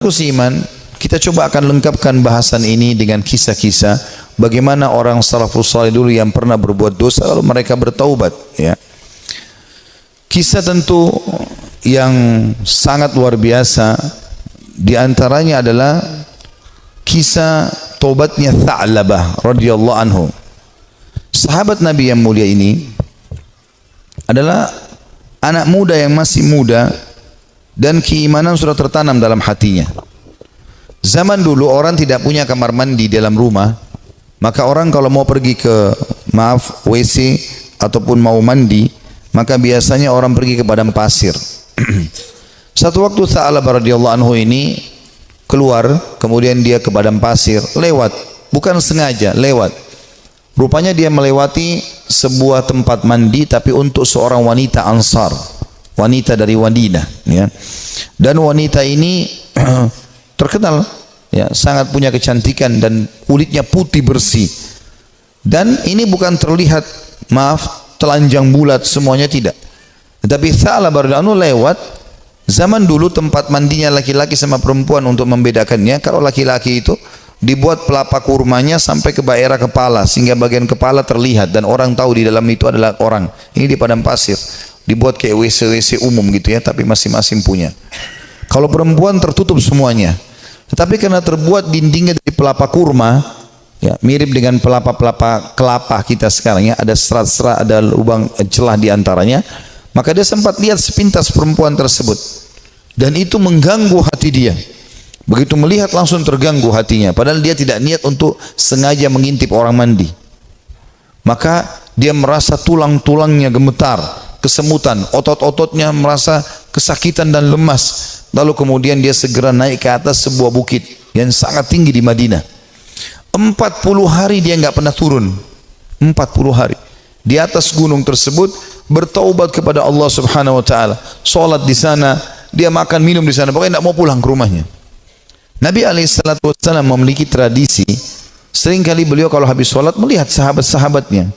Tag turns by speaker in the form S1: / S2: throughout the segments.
S1: Iman, kita coba akan lengkapkan bahasan ini dengan kisah-kisah bagaimana orang salafus saleh dulu yang pernah berbuat dosa lalu mereka bertaubat, ya. Kisah tentu yang sangat luar biasa, di antaranya adalah kisah taubatnya Tha'labah radhiyallahu anhu. Sahabat Nabi yang mulia ini adalah anak muda yang masih muda dan keimanan sudah tertanam dalam hatinya. Zaman dulu orang tidak punya kamar mandi dalam rumah, maka orang kalau mau pergi ke WC ataupun mau mandi, maka biasanya orang pergi ke padang pasir. Satu waktu Tha'labah radhiyallahu anhu ini keluar, kemudian dia ke padang pasir, lewat, bukan sengaja, lewat. Rupanya dia melewati sebuah tempat mandi tapi untuk seorang wanita Ansar, wanita dari Madinah, ya. Dan wanita ini terkenal, ya, sangat punya kecantikan dan kulitnya putih bersih. Dan ini bukan terlihat, telanjang bulat semuanya, tidak. Tetapi Tha'labah radhiyallahu anhu lewat. Zaman dulu tempat mandinya laki-laki sama perempuan untuk membedakannya, kalau laki-laki itu dibuat pelapa kurmanya sampai ke daerah kepala sehingga bagian kepala terlihat dan orang tahu di dalam itu adalah orang. Ini di padang pasir, dibuat kayak WC-WC umum gitu, ya, tapi masing-masing punya. Kalau perempuan tertutup semuanya, tetapi karena terbuat dindingnya dari pelapa kurma, ya, mirip dengan pelapa-pelapa kelapa kita sekarang, ya, ada serat-serat, ada lubang celah di antaranya, maka dia sempat lihat sepintas perempuan tersebut dan itu mengganggu hati dia. Begitu melihat langsung terganggu hatinya, padahal dia tidak niat untuk sengaja mengintip orang mandi. Maka dia merasa tulang-tulangnya gemetar, kesemutan, otot-ototnya merasa kesakitan dan lemas. Lalu kemudian dia segera naik ke atas sebuah bukit yang sangat tinggi di Madinah. 40 hari dia nggak pernah turun. 40 hari di atas gunung tersebut bertaubat kepada Allah Subhanahu wa taala. Salat di sana, dia makan minum di sana, pokoknya tidak mau pulang ke rumahnya. Nabi SAW memiliki tradisi, seringkali beliau kalau habis sholat melihat sahabat-sahabatnya.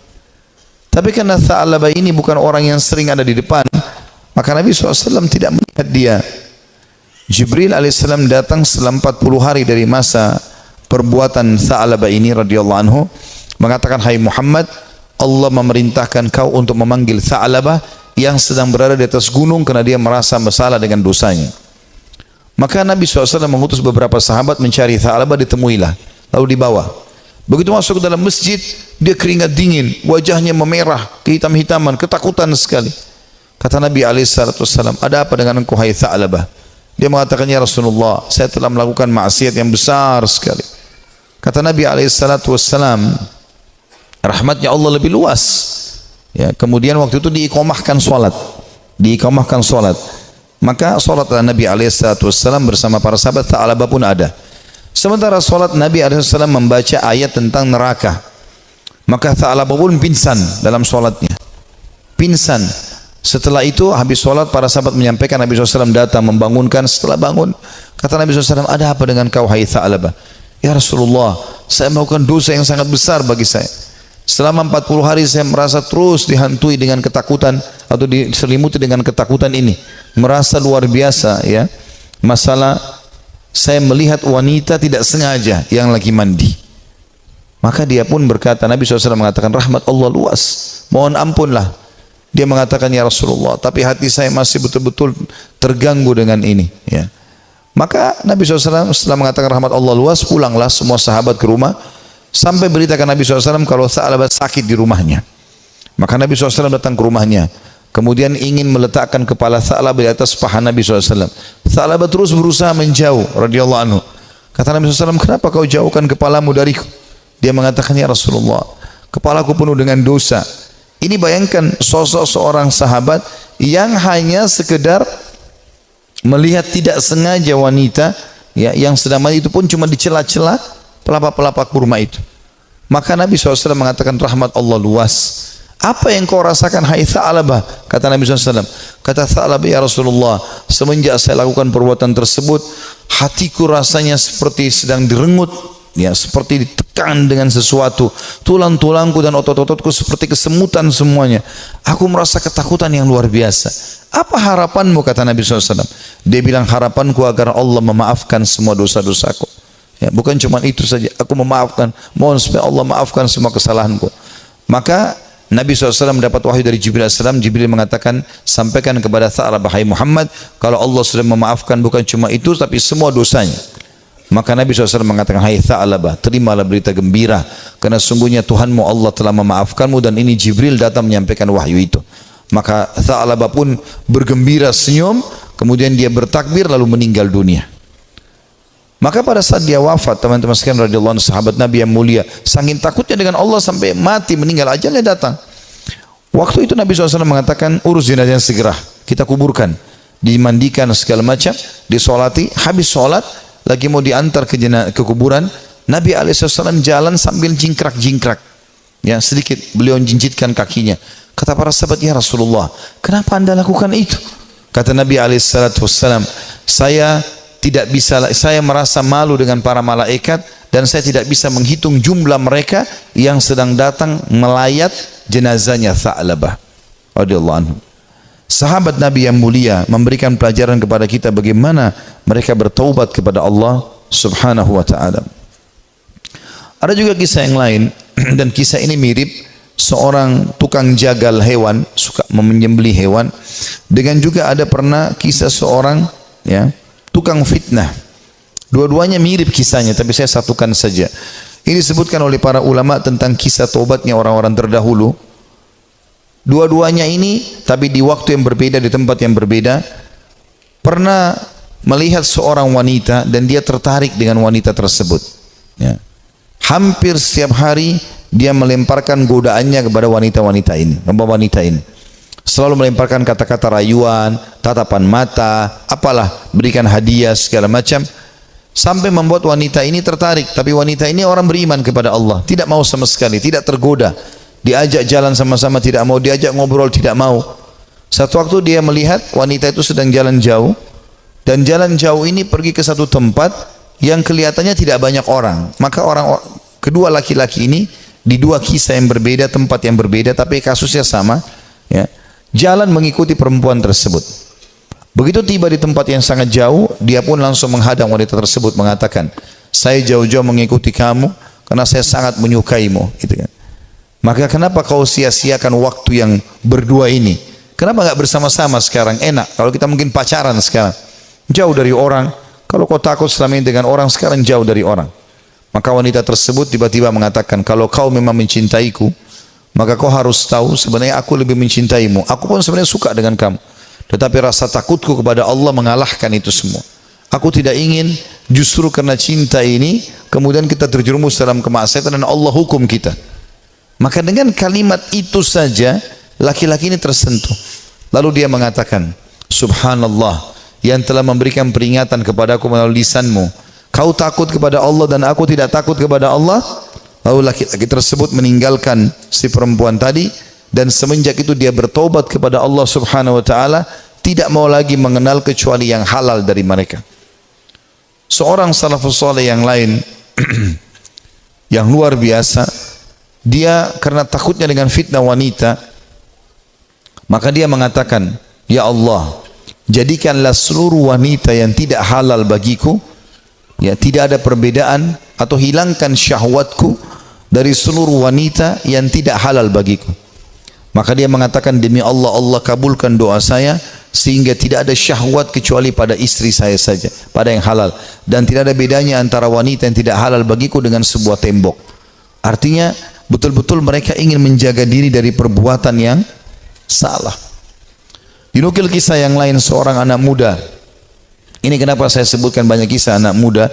S1: Tapi karena Tha'labah ini bukan orang yang sering ada di depan, maka Nabi SAW tidak melihat dia. Jibril alaihissalam datang setelah 40 hari dari masa perbuatan Tha'labah ini radhiyallahu anhu, mengatakan, "Hai Muhammad, Allah memerintahkan kau untuk memanggil Tha'labah yang sedang berada di atas gunung karena dia merasa bersalah dengan dosanya." Maka Nabi SAW mengutus beberapa sahabat mencari Tha'labah, ditemuilah, lalu dibawa. Begitu masuk ke dalam masjid, dia keringat dingin, wajahnya memerah, kehitam-hitaman, ketakutan sekali. Kata Nabi SAW, "Ada apa dengan engkau, hai Tha'labah?" Dia mengatakan, "Ya Rasulullah, saya telah melakukan maksiat yang besar sekali." Kata Nabi SAW, rahmatnya Allah lebih luas, ya. Kemudian waktu itu diiqamahkan sholat, maka sholat Nabi SAW bersama para sahabat Tha'labah pun ada. Sementara sholat, Nabi SAW membaca ayat tentang neraka, maka Tha'labah pun pingsan dalam sholatnya, pingsan. Setelah itu habis sholat, para sahabat menyampaikan, Nabi SAW datang membangunkan. Setelah bangun, kata Nabi SAW, "Ada apa dengan kau, hai Tha'labah?" "Ya Rasulullah, saya melakukan dosa yang sangat besar bagi saya. Selama 40 hari saya merasa terus dihantui dengan ketakutan atau diselimuti dengan ketakutan ini. Merasa luar biasa, ya. Masalah saya melihat wanita tidak sengaja yang lagi mandi." Maka dia pun berkata, Nabi SAW mengatakan, "Rahmat Allah luas, mohon ampunlah." Dia mengatakan, "Ya Rasulullah, tapi hati saya masih betul-betul terganggu dengan ini." Ya. Maka Nabi SAW setelah mengatakan rahmat Allah luas, pulanglah semua sahabat ke rumah, sampai beritakan Nabi SAW kalau Tha'labah sakit di rumahnya. Maka Nabi SAW datang ke rumahnya, kemudian ingin meletakkan kepala Tha'labah di atas paha Nabi SAW. Tha'labah terus berusaha menjauh radhiyallahu anhu. Kata Nabi SAW, "Kenapa kau jauhkan kepalamu dariku?" Dia mengatakan, "Ya Rasulullah, kepalaku penuh dengan dosa." Ini bayangkan sosok seorang sahabat yang hanya sekedar melihat tidak sengaja wanita, ya, yang sedang mandi, itu pun cuma di celah-celah pelapa-pelapa kurma itu. Maka Nabi SAW mengatakan, rahmat Allah luas. "Apa yang kau rasakan, hai Tha'labah?" Kata Nabi SAW. Kata Tha'labah, "Ya Rasulullah, semenjak saya lakukan perbuatan tersebut, hatiku rasanya seperti sedang direngut, ya, seperti ditekan dengan sesuatu. Tulang-tulangku dan otot-ototku seperti kesemutan semuanya. Aku merasa ketakutan yang luar biasa. Apa harapanmu, kata Nabi SAW? Dia bilang, harapanku agar Allah memaafkan semua dosa-dosaku. Ya, bukan cuma itu saja, aku memaafkan, mohon supaya Allah maafkan semua kesalahanku. Maka Nabi SAW mendapat wahyu dari Jibril AS. Jibril mengatakan, sampaikan kepada Tha'labah, hai Muhammad, kalau Allah sudah memaafkan bukan cuma itu, tapi semua dosanya. Maka Nabi SAW mengatakan, hai Tha'labah, terimalah berita gembira, karena sungguhnya Tuhanmu Allah telah memaafkanmu, dan ini Jibril datang menyampaikan wahyu itu. Maka Tha'labah pun bergembira, senyum, kemudian dia bertakbir lalu meninggal dunia. Maka pada saat dia wafat, teman-teman sekalian radhiyallahu anhu, sahabat Nabi yang mulia, saking takutnya dengan Allah sampai mati, meninggal, ajalnya datang. Waktu itu Nabi SAW mengatakan, urus jenazahnya segera, kita kuburkan, dimandikan segala macam, disolati, habis sholat, lagi mau diantar ke kuburan, Nabi SAW jalan sambil jingkrak-jingkrak, ya sedikit beliau jinjitkan kakinya. Kata para sahabat, ya Rasulullah, kenapa anda lakukan itu? Kata Nabi SAW, saya merasa malu dengan para malaikat, dan saya tidak bisa menghitung jumlah mereka yang sedang datang melayat jenazahnya Tha'labah radhiyallahu anhu. Sahabat Nabi yang mulia memberikan pelajaran kepada kita bagaimana mereka bertaubat kepada Allah Subhanahu wa ta'ala. Ada juga kisah yang lain, dan kisah ini mirip. Seorang tukang jagal hewan, suka menyembelih hewan, dengan juga ada pernah kisah seorang, ya, tukang fitnah. Dua-duanya mirip kisahnya, tapi saya satukan saja. Ini disebutkan oleh para ulama tentang kisah taubatnya orang-orang terdahulu. Dua-duanya ini, tapi di waktu yang berbeda, di tempat yang berbeda, pernah melihat seorang wanita dan dia tertarik dengan wanita tersebut. Ya. Hampir setiap hari dia melemparkan godaannya kepada wanita-wanita ini. Selalu melemparkan kata-kata rayuan, tatapan mata, apalah, berikan hadiah segala macam, sampai membuat wanita ini tertarik. Tapi wanita ini orang beriman kepada Allah, tidak mau sama sekali, tidak tergoda. Diajak jalan sama-sama tidak mau, diajak ngobrol tidak mau. Satu waktu dia melihat wanita itu sedang jalan jauh, dan jalan jauh ini pergi ke satu tempat yang kelihatannya tidak banyak orang. Maka kedua laki-laki ini di dua kisah yang berbeda, tempat yang berbeda, tapi kasusnya sama, ya, jalan mengikuti perempuan tersebut. Begitu tiba di tempat yang sangat jauh, dia pun langsung menghadang wanita tersebut, mengatakan, saya jauh-jauh mengikuti kamu karena saya sangat menyukaimu, gitu kan. Maka kenapa kau sia-siakan waktu yang berdua ini? Kenapa nggak bersama-sama sekarang? Enak kalau kita mungkin pacaran sekarang, jauh dari orang. Kalau kau takut selama ini dengan orang, sekarang jauh dari orang. Maka wanita tersebut tiba-tiba mengatakan, kalau kau memang mencintaiku, maka kau harus tahu sebenarnya aku lebih mencintaimu. Aku pun sebenarnya suka dengan kamu, tetapi rasa takutku kepada Allah mengalahkan itu semua. Aku tidak ingin justru karena cinta ini kemudian kita terjerumus dalam kemaksiatan dan Allah hukum kita. Maka dengan kalimat itu saja laki-laki ini tersentuh. Lalu dia mengatakan, subhanallah, yang telah memberikan peringatan kepadaku melalui lisanmu. Kau takut kepada Allah dan aku tidak takut kepada Allah. Lalu laki-laki tersebut meninggalkan si perempuan tadi, dan semenjak itu dia bertobat kepada Allah Subhanahu wa ta'ala, tidak mau lagi mengenal kecuali yang halal dari mereka. Seorang salafus saleh yang lain yang luar biasa, dia karena takutnya dengan fitnah wanita, maka dia mengatakan, ya Allah, jadikanlah seluruh wanita yang tidak halal bagiku, ya, tidak ada perbedaan, atau hilangkan syahwatku dari seluruh wanita yang tidak halal bagiku. Maka dia mengatakan, demi Allah, Allah kabulkan doa saya sehingga tidak ada syahwat kecuali pada istri saya saja, pada yang halal, dan tidak ada bedanya antara wanita yang tidak halal bagiku dengan sebuah tembok. Artinya betul-betul mereka ingin menjaga diri dari perbuatan yang salah. Dinukil kisah yang lain, seorang anak muda. Ini kenapa saya sebutkan banyak kisah anak muda,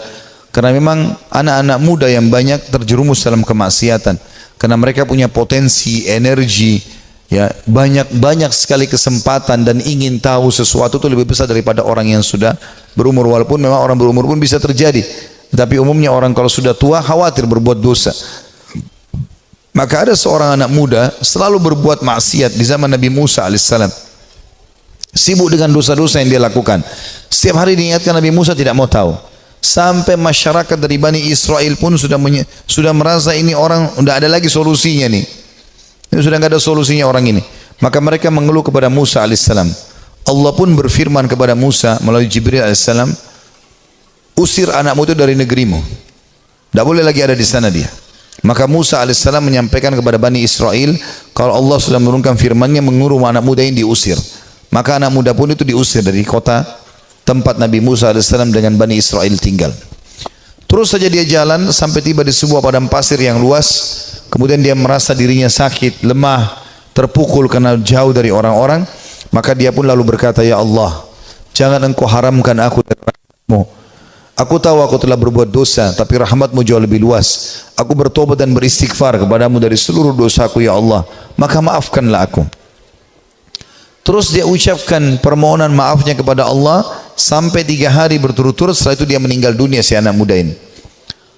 S1: karena memang anak-anak muda yang banyak terjerumus dalam kemaksiatan, karena mereka punya potensi, energi, ya, banyak sekali kesempatan, dan ingin tahu sesuatu itu lebih besar daripada orang yang sudah berumur. Walaupun memang orang berumur pun bisa terjadi, tapi umumnya orang kalau sudah tua khawatir berbuat dosa. Maka ada seorang anak muda selalu berbuat maksiat di zaman Nabi Musa alaihissalam, sibuk dengan dosa-dosa yang dia lakukan. Setiap hari diingatkan, Nabi Musa tidak mau tahu. Sampai masyarakat dari Bani Israel pun sudah merasa ini orang tidak ada lagi solusinya nih. Ini sudah tidak ada solusinya orang ini. Maka mereka mengeluh kepada Musa alaihissalam. Allah pun berfirman kepada Musa melalui Jibril alaihissalam, usir anakmu itu dari negerimu. Tidak boleh lagi ada di sana dia. Maka Musa alaihissalam menyampaikan kepada Bani Israel, kalau Allah sudah menurunkan firman-Nya menyuruh anak muda ini diusir. Maka anak muda pun itu diusir dari kota tempat Nabi Musa alaihissalam dengan Bani Israel tinggal. Terus saja dia jalan sampai tiba di sebuah padang pasir yang luas. Kemudian dia merasa dirinya sakit, lemah, terpukul karena jauh dari orang-orang. Maka dia pun lalu berkata, ya Allah, jangan engkau haramkan aku dari rahmat-Mu. Aku tahu aku telah berbuat dosa, tapi rahmat-Mu jauh lebih luas. Aku bertobat dan beristighfar kepadamu dari seluruh dosaku, ya Allah. Maka maafkanlah aku. Terus dia ucapkan permohonan maafnya kepada Allah sampai 3 hari berturut-turut. Setelah itu dia meninggal dunia, si anak muda ini.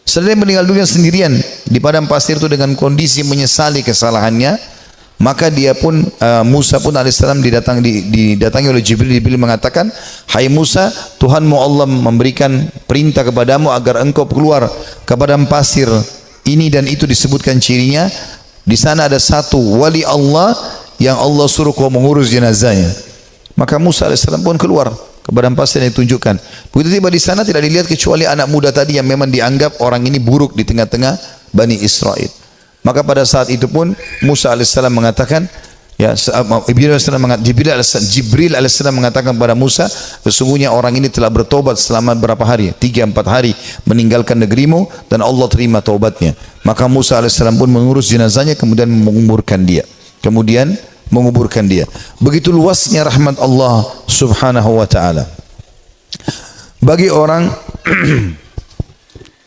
S1: Setelah dia meninggal dunia sendirian di padang pasir itu dengan kondisi menyesali kesalahannya. Maka dia pun Musa pun alaihissalam didatangi oleh Jibril. Jibril mengatakan, hai Musa, Tuhanmu Allah memberikan perintah kepadamu agar engkau keluar ke padang pasir ini, dan itu disebutkan cirinya. Di sana ada satu wali Allah yang Allah suruh kau mengurus jenazahnya. Maka Musa alaihissalam pun keluar ke padang pasir yang ditunjukkan. Begitu tiba di sana tidak dilihat kecuali anak muda tadi yang memang dianggap orang ini buruk di tengah-tengah Bani Israel. Maka pada saat itu pun Musa alaihissalam mengatakan, ya, Jibril alaihissalam mengatakan kepada Musa, sesungguhnya orang ini telah bertobat selama berapa hari? 3-4 hari meninggalkan negerimu, dan Allah terima taubatnya. Maka Musa alaihissalam pun mengurus jenazahnya, kemudian menguburkan dia. Begitu luasnya rahmat Allah subhanahu wa ta'ala. Bagi orang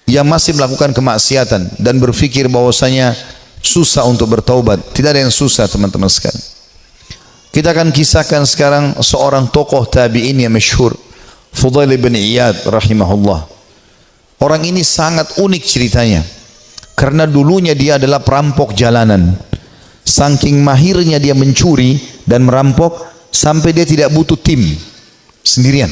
S1: yang masih melakukan kemaksiatan dan berfikir bahwasanya susah untuk bertaubat, tidak ada yang susah teman-teman sekalian. Kita akan kisahkan sekarang seorang tokoh tabi'in yang masyhur, Fudail bin Iyad rahimahullah. Orang ini sangat unik ceritanya, karena dulunya dia adalah perampok jalanan. Saking mahirnya dia mencuri dan merampok sampai dia tidak butuh tim, sendirian.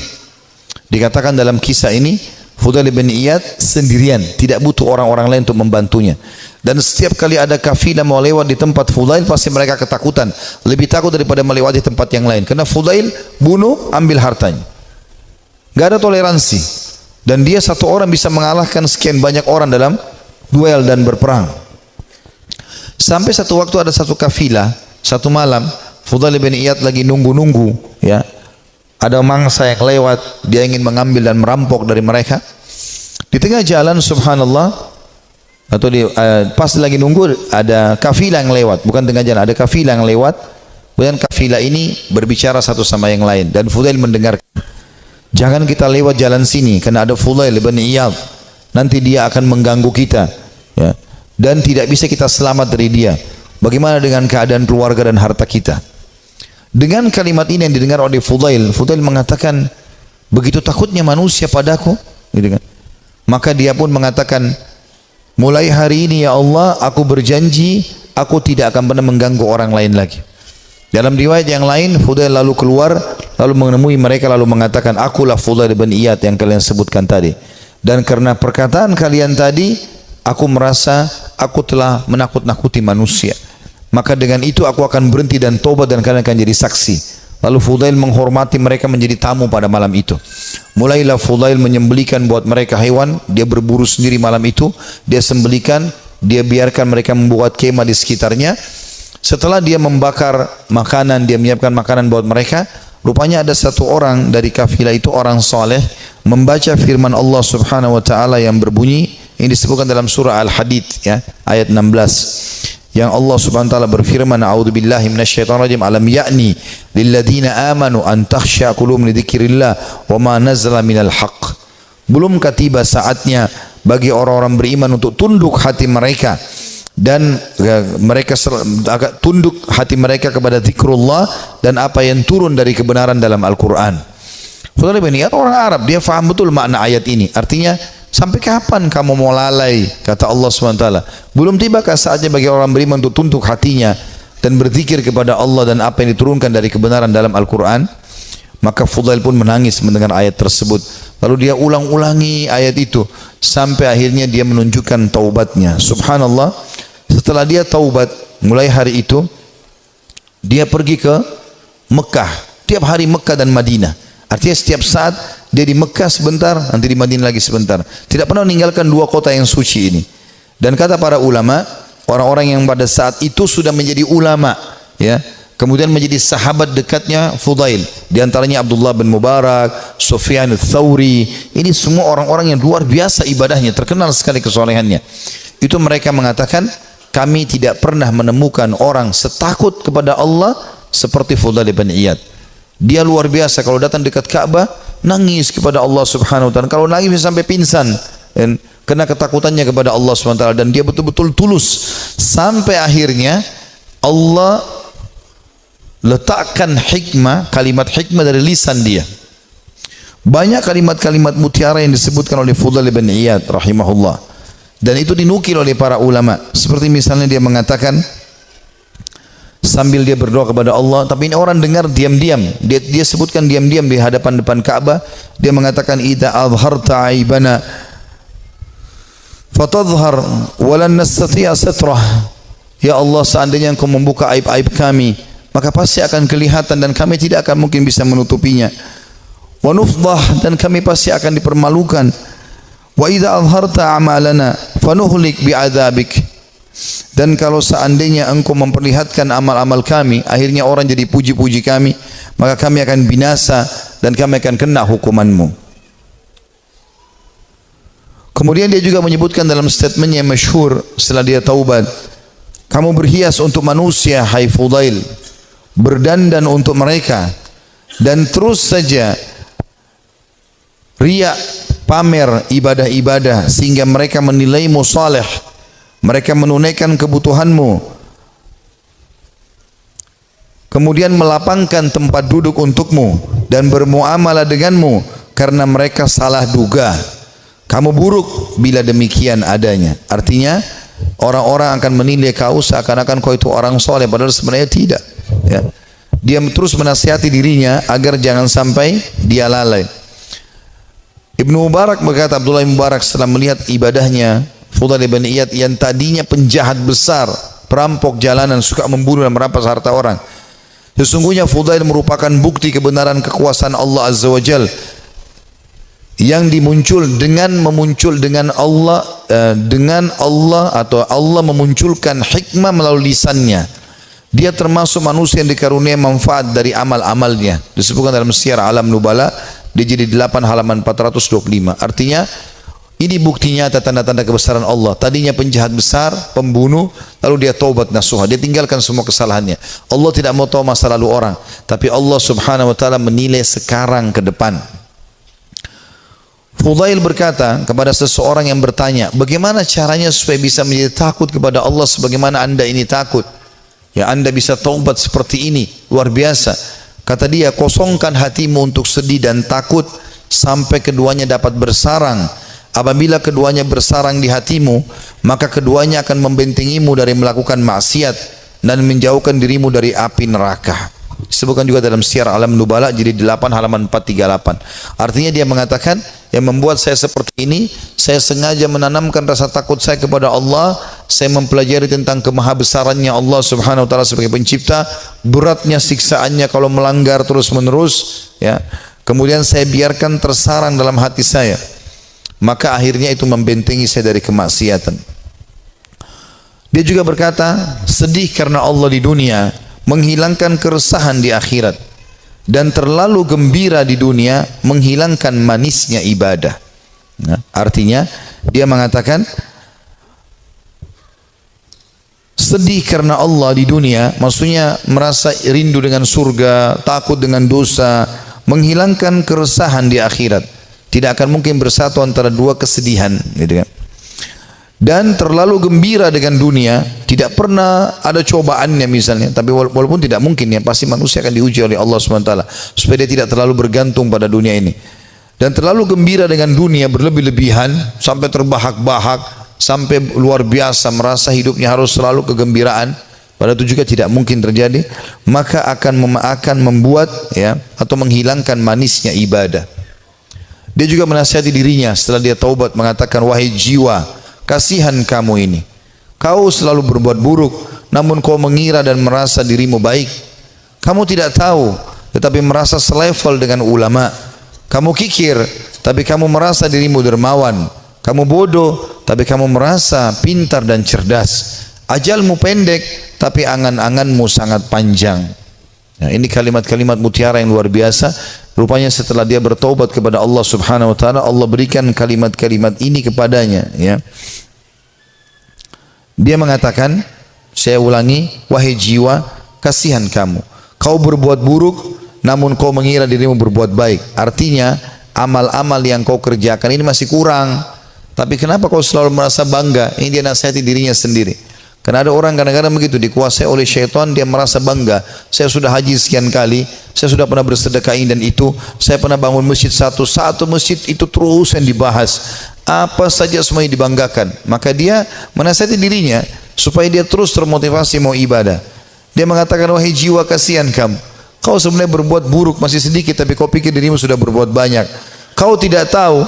S1: Dikatakan dalam kisah ini, Fudail bin Iyad sendirian, tidak butuh orang-orang lain untuk membantunya. Dan setiap kali ada kafilah mau lewat di tempat Fudail, pasti mereka ketakutan, lebih takut daripada melewati tempat yang lain. Karena Fudail bunuh, ambil hartanya, gak ada toleransi. Dan dia satu orang bisa mengalahkan sekian banyak orang dalam duel dan berperang. Sampai satu waktu ada satu kafilah, satu malam Fudail bin Iyad lagi nunggu-nunggu, ya, ada mangsa yang lewat, dia ingin mengambil dan merampok dari mereka. Di tengah jalan, subhanallah, atau pas lagi nunggu, ada kafilah yang lewat, bukan tengah jalan, ada kafilah yang lewat. Kemudian kafilah ini berbicara satu sama yang lain, dan Fudail mendengar, jangan kita lewat jalan sini, karena ada Fudail bin Iyad, nanti dia akan mengganggu kita, ya, dan tidak bisa kita selamat dari dia. Bagaimana dengan keadaan keluarga dan harta kita? Dengan kalimat ini yang didengar oleh Fudail, Fudail mengatakan, begitu takutnya manusia padaku, gitu kan. Maka dia pun mengatakan, mulai hari ini ya Allah, aku berjanji aku tidak akan pernah mengganggu orang lain lagi. Dalam riwayat yang lain, Fudail lalu keluar, lalu menemui mereka, lalu mengatakan, akulah Fudail bin Iyad yang kalian sebutkan tadi. Dan karena perkataan kalian tadi, aku merasa aku telah menakut-nakuti manusia. Maka dengan itu aku akan berhenti dan tobat, dan kalian akan jadi saksi. Lalu Fudail menghormati mereka menjadi tamu pada malam itu. Mulailah Fudail menyembelikan buat mereka hewan, dia berburu sendiri malam itu, dia sembelikan, dia biarkan mereka membuat kemah di sekitarnya. Setelah dia membakar makanan, dia menyiapkan makanan buat mereka, rupanya ada satu orang dari kafilah itu, orang soleh, membaca firman Allah subhanahu wa ta'ala yang berbunyi, ini disebutkan dalam surah Al-Hadid, ya, ayat 16. Yang Allah subhanahu wa ta'ala berfirman, a'udzubillahi minasyaitonirrajim, alam ya'ni lilladina amanu an takhsha qulubuhum lidzikrillah wa ma nazala minal haqq. Belumkah tiba saatnya bagi orang-orang beriman untuk tunduk hati mereka, dan mereka tunduk hati mereka kepada zikrullah dan apa yang turun dari kebenaran dalam Al-Quran. Fudail bin Iyad orang Arab, dia faham betul makna ayat ini. Artinya, sampai kapan kamu mau lalai, kata Allah SWT. Belum tibakah saatnya bagi orang beriman untuk tunduk hatinya dan berzikir kepada Allah dan apa yang diturunkan dari kebenaran dalam Al-Quran? Maka Fudail pun menangis mendengar ayat tersebut. Lalu dia ulang-ulangi ayat itu sampai akhirnya dia menunjukkan taubatnya. Subhanallah, setelah dia taubat, mulai hari itu dia pergi ke Mekah. tiap hari Mekah dan Madinah. Artinya setiap saat dia di Mekah sebentar, nanti di Madinah lagi sebentar. Tidak pernah meninggalkan dua kota yang suci ini. Dan kata para ulama, orang-orang yang pada saat itu sudah menjadi ulama, ya, kemudian menjadi sahabat dekatnya Fudail. Di antaranya Abdullah bin Mubarak, Sufyan ats-Tsauri. Ini semua orang-orang yang luar biasa ibadahnya, terkenal sekali kesolehannya. Itu mereka mengatakan, kami tidak pernah menemukan orang setakut kepada Allah seperti Fudail bin Iyad. Dia luar biasa, kalau datang dekat Ka'bah nangis kepada Allah Subhanahu wa taala. Kalau nangis sampai pingsan, karena ketakutannya kepada Allah Subhanahu wa taala, dan dia betul-betul tulus sampai akhirnya Allah letakkan hikmah, kalimat hikmah dari lisan dia. Banyak kalimat-kalimat mutiara yang disebutkan oleh Fudail bin Iyad rahimahullah. Dan itu dinukil oleh para ulama. Seperti misalnya dia mengatakan, sambil dia berdoa kepada Allah, tapi ini orang dengar diam-diam. Dia sebutkan diam-diam di hadapan depan Ka'bah. Dia mengatakan, "Idza azharta aibana fatadhhar wa lan nastati'a satrah." Ya Allah, seandainya Engkau membuka aib-aib kami, maka pasti akan kelihatan dan kami tidak akan mungkin bisa menutupinya. Wa nufdah, dan kami pasti akan dipermalukan. Wa idza azharta a'malana fanuhlik bi'adzabik. Dan kalau seandainya Engkau memperlihatkan amal-amal kami, akhirnya orang jadi puji-puji kami, maka kami akan binasa dan kami akan kena hukuman-Mu. Kemudian dia juga menyebutkan dalam statementnya yang masyhur setelah dia taubat, kamu berhias untuk manusia, hai Fudail, berdandan untuk mereka, dan terus saja riya, pamer ibadah-ibadah sehingga mereka menilaimu saleh. Mereka menunaikan kebutuhanmu, kemudian melapangkan tempat duduk untukmu dan bermuamalah denganmu karena mereka salah duga. Kamu buruk bila demikian adanya. Artinya orang-orang akan menilai kau seakan-akan kau itu orang soleh, padahal sebenarnya tidak, ya. Dia terus menasihati dirinya agar jangan sampai dia lalai. Ibnu Mubarak berkata, Abdullah bin Mubarak setelah melihat ibadahnya Fudail bin Iyad yang tadinya penjahat besar, perampok jalanan, suka membunuh dan merampas harta orang, sesungguhnya Fudail merupakan bukti kebenaran kekuasaan Allah Azza wa Jal yang memuncul dengan Allah atau Allah memunculkan hikmah melalui lisannya. Dia termasuk manusia yang dikaruniai manfaat dari amal-amalnya. Disebutkan dalam Syiar Alam Nubala di jilid 8 halaman 425. Artinya ini bukti nyata tanda-tanda kebesaran Allah. Tadinya penjahat besar, pembunuh, lalu dia taubat nasuha, dia tinggalkan semua kesalahannya. Allah tidak mau tahu masa lalu orang, tapi Allah Subhanahu wa taala menilai sekarang ke depan. Fudail berkata kepada seseorang yang bertanya, bagaimana caranya supaya bisa menjadi takut kepada Allah sebagaimana Anda ini takut? Ya, Anda bisa taubat seperti ini, luar biasa. Kata dia, kosongkan hatimu untuk sedih dan takut sampai keduanya dapat bersarang. Apabila keduanya bersarang di hatimu, maka keduanya akan membentengimu dari melakukan maksiat dan menjauhkan dirimu dari api neraka. Disebutkan juga dalam Syiar Alam Nubala jilid 8 halaman 438. Artinya dia mengatakan, yang membuat saya seperti ini, saya sengaja menanamkan rasa takut saya kepada Allah. Saya mempelajari tentang kemahabesarannya Allah Subhanahu wa taala sebagai pencipta, beratnya siksaannya kalau melanggar terus-menerus, ya. Kemudian saya biarkan tersarang dalam hati saya, maka akhirnya itu membentengi saya dari kemaksiatan. Dia juga berkata, sedih karena Allah di dunia menghilangkan keresahan di akhirat, dan terlalu gembira di dunia menghilangkan manisnya ibadah. Nah, artinya dia mengatakan sedih karena Allah di dunia, maksudnya merasa rindu dengan surga, takut dengan dosa, menghilangkan keresahan di akhirat. Tidak akan mungkin bersatu antara dua kesedihan, gitu kan. Dan terlalu gembira dengan dunia, tidak pernah ada cobaannya misalnya, tapi walaupun tidak mungkin, ya pasti manusia akan diuji oleh Allah SWT supaya dia tidak terlalu bergantung pada dunia ini. Dan terlalu gembira dengan dunia berlebih-lebihan sampai terbahak-bahak, sampai luar biasa merasa hidupnya harus selalu kegembiraan, padahal itu juga tidak mungkin terjadi, maka akan membuat, ya, atau menghilangkan manisnya ibadah. Dia juga menasihati dirinya setelah dia taubat, mengatakan, wahai jiwa, kasihan kamu ini, kau selalu berbuat buruk, namun kau mengira dan merasa dirimu baik. Kamu tidak tahu, tetapi merasa selevel dengan ulama. Kamu kikir, tapi kamu merasa dirimu dermawan. Kamu bodoh, tapi kamu merasa pintar dan cerdas. Ajalmu pendek, tapi angan-anganmu sangat panjang. Nah, ini kalimat-kalimat mutiara yang luar biasa. Rupanya setelah dia bertaubat kepada Allah Subhanahu wa taala, Allah berikan kalimat-kalimat ini kepadanya, ya. Dia mengatakan, saya ulangi, wahai jiwa, kasihan kamu. Kau berbuat buruk, namun kau mengira dirimu berbuat baik. Artinya, amal-amal yang kau kerjakan ini masih kurang. Tapi kenapa kau selalu merasa bangga? Ini dia nasihati dirinya sendiri. Karena ada orang kadang-kadang begitu, dikuasai oleh syaitan, dia merasa bangga. Saya sudah haji sekian kali, saya sudah pernah bersedekah ini dan itu, saya pernah bangun masjid satu masjid itu terus yang dibahas. Apa saja semuanya dibanggakan. Maka dia menasihati dirinya supaya dia terus termotivasi mau ibadah. Dia mengatakan, wahai jiwa, kasihan kamu. Kau sebenarnya berbuat buruk masih sedikit, tapi kau pikir dirimu sudah berbuat banyak. Kau tidak tahu,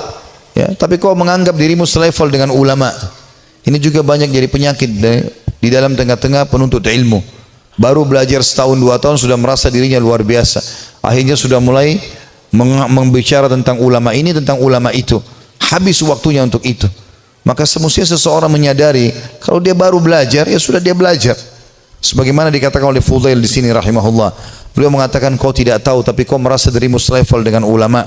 S1: ya, tapi kau menganggap dirimu selevel dengan ulama. Ini juga banyak jadi penyakit di dalam tengah-tengah penuntut ilmu. Baru belajar setahun 2 tahun sudah merasa dirinya luar biasa. Akhirnya sudah mulai membicara tentang ulama ini, tentang ulama itu. Habis waktunya untuk itu. Maka semestinya seseorang menyadari kalau dia baru belajar, ya sudah dia belajar. Sebagaimana dikatakan oleh Fudail di sini rahimahullah. Beliau mengatakan, kau tidak tahu tapi kau merasa dirimu selevel dengan ulama.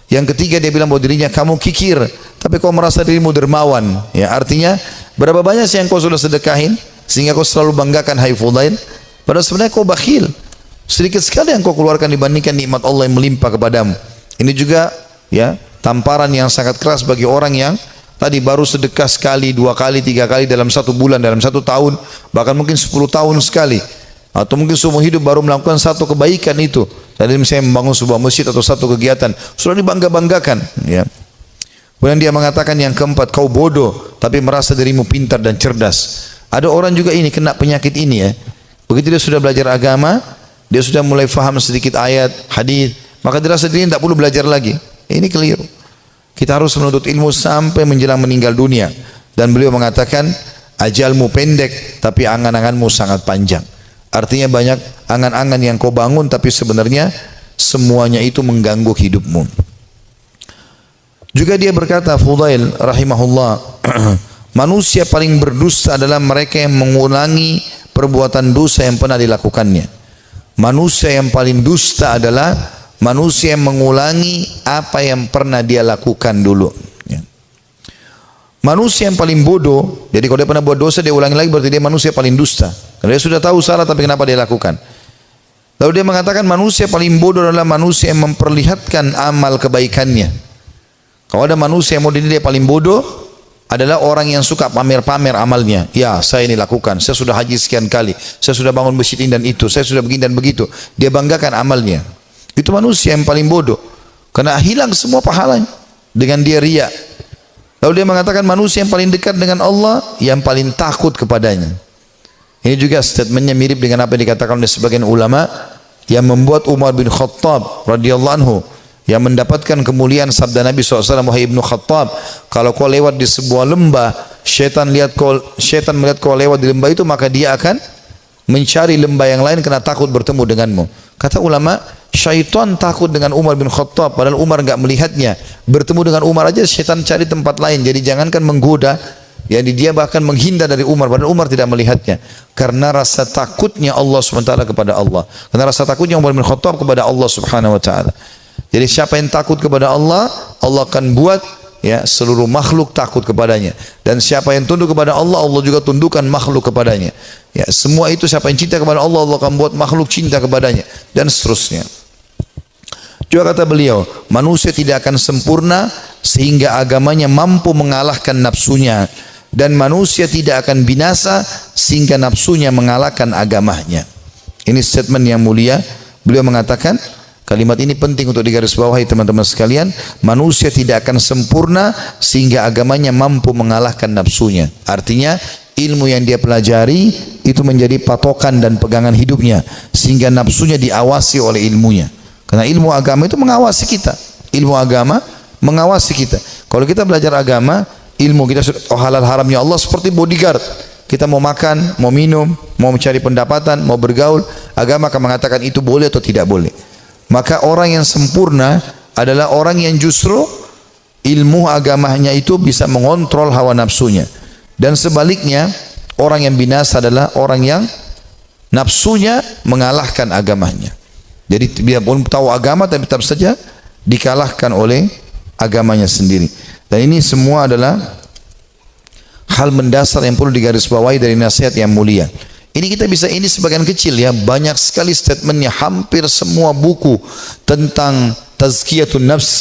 S1: Yang ketiga dia bilang bahwa dirinya, kamu kikir tapi kau merasa dirimu dermawan. Ya, artinya berapa banyak sih yang kau sudah sedekahin sehingga kau selalu banggakan, hai Fudail? Padahal sebenarnya kau bakhil. Sedikit sekali yang kau keluarkan dibandingkan nikmat Allah yang melimpah kepadamu. Ini juga, ya, tamparan yang sangat keras bagi orang yang tadi baru sedekah sekali, 2 kali, 3 kali dalam 1 bulan, dalam 1 tahun, bahkan mungkin 10 tahun sekali, atau mungkin seumur hidup baru melakukan 1 kebaikan itu. Tadi misalnya membangun sebuah masjid atau 1 kegiatan, sudah dibangga-banggakan, ya. Kemudian dia mengatakan yang keempat, kau bodoh tapi merasa dirimu pintar dan cerdas. Ada orang juga ini kena penyakit ini, ya. Begitu dia sudah belajar agama, dia sudah mulai faham sedikit ayat, hadis, maka dia rasa dirinya tidak perlu belajar lagi. Ini keliru. Kita harus menuntut ilmu sampai menjelang meninggal dunia. Dan beliau mengatakan, ajalmu pendek tapi angan-anganmu sangat panjang. Artinya banyak angan-angan yang kau bangun tapi sebenarnya semuanya itu mengganggu hidupmu. Juga dia berkata, Fudail rahimahullah, manusia paling berdusta adalah mereka yang mengulangi perbuatan dosa yang pernah dilakukannya. Manusia yang paling dusta adalah manusia yang mengulangi apa yang pernah dia lakukan dulu, ya. Manusia yang paling bodoh, jadi kalau dia pernah buat dosa dia ulangi lagi, berarti dia manusia paling dusta. Karena dia sudah tahu salah tapi kenapa dia lakukan. Lalu dia mengatakan manusia paling bodoh adalah manusia yang memperlihatkan amal kebaikannya. Kalau ada manusia yang mau dinilai paling bodoh adalah orang yang suka pamer-pamer amalnya. Ya, saya ini lakukan, saya sudah haji sekian kali, saya sudah bangun masjid ini dan itu, saya sudah begini dan begitu. Dia banggakan amalnya. Itu manusia yang paling bodoh, karena hilang semua pahalanya dengan dia riya. Lalu dia mengatakan manusia yang paling dekat dengan Allah yang paling takut kepadanya. Ini juga statementnya mirip dengan apa yang dikatakan oleh sebagian ulama yang membuat Umar bin Khattab radhiyallahu anhu yang mendapatkan kemuliaan sabda Nabi SAW, wahai Ibnu Khattab, kalau kau lewat di sebuah lembah, syaitan melihat kau lewat di lembah itu, maka dia akan mencari lembah yang lain karena takut bertemu denganmu. Kata ulama, syaitan takut dengan Umar bin Khattab, padahal Umar enggak melihatnya. Bertemu dengan Umar aja syaitan cari tempat lain. Jadi jangankan menggoda, jadi dia bahkan menghindar dari Umar, padahal Umar tidak melihatnya. Karena rasa takutnya Allah SWT kepada Allah. Karena rasa takutnya Umar bin Khattab kepada Allah Subhanahu wa taala. Jadi siapa yang takut kepada Allah, Allah akan buat, ya, seluruh makhluk takut kepadanya. Dan siapa yang tunduk kepada Allah, Allah juga tundukkan makhluk kepadanya. Ya, semua itu siapa yang cinta kepada Allah, Allah akan buat makhluk cinta kepadanya, dan seterusnya. Juga kata beliau, manusia tidak akan sempurna sehingga agamanya mampu mengalahkan nafsunya, dan manusia tidak akan binasa sehingga nafsunya mengalahkan agamanya. Ini statement yang mulia. Beliau mengatakan, kalimat ini penting untuk digarisbawahi teman-teman sekalian. Manusia tidak akan sempurna sehingga agamanya mampu mengalahkan nafsunya. Artinya ilmu yang dia pelajari itu menjadi patokan dan pegangan hidupnya, sehingga nafsunya diawasi oleh ilmunya. Karena ilmu agama itu mengawasi kita. Ilmu agama mengawasi kita. Kalau kita belajar agama, ilmu kita halal haramnya Allah seperti bodyguard. Kita mau makan, mau minum, mau mencari pendapatan, mau bergaul, agama akan mengatakan itu boleh atau tidak boleh. Maka orang yang sempurna adalah orang yang justru ilmu agamanya itu bisa mengontrol hawa nafsunya. Dan sebaliknya, orang yang binasa adalah orang yang nafsunya mengalahkan agamanya. Jadi dia pun tahu agama tapi tetap saja dikalahkan oleh agamanya sendiri. Dan ini semua adalah hal mendasar yang perlu digarisbawahi dari nasihat yang mulia. Ini kita bisa, ini sebagian kecil ya, banyak sekali statementnya, hampir semua buku tentang tazkiyatun nafs,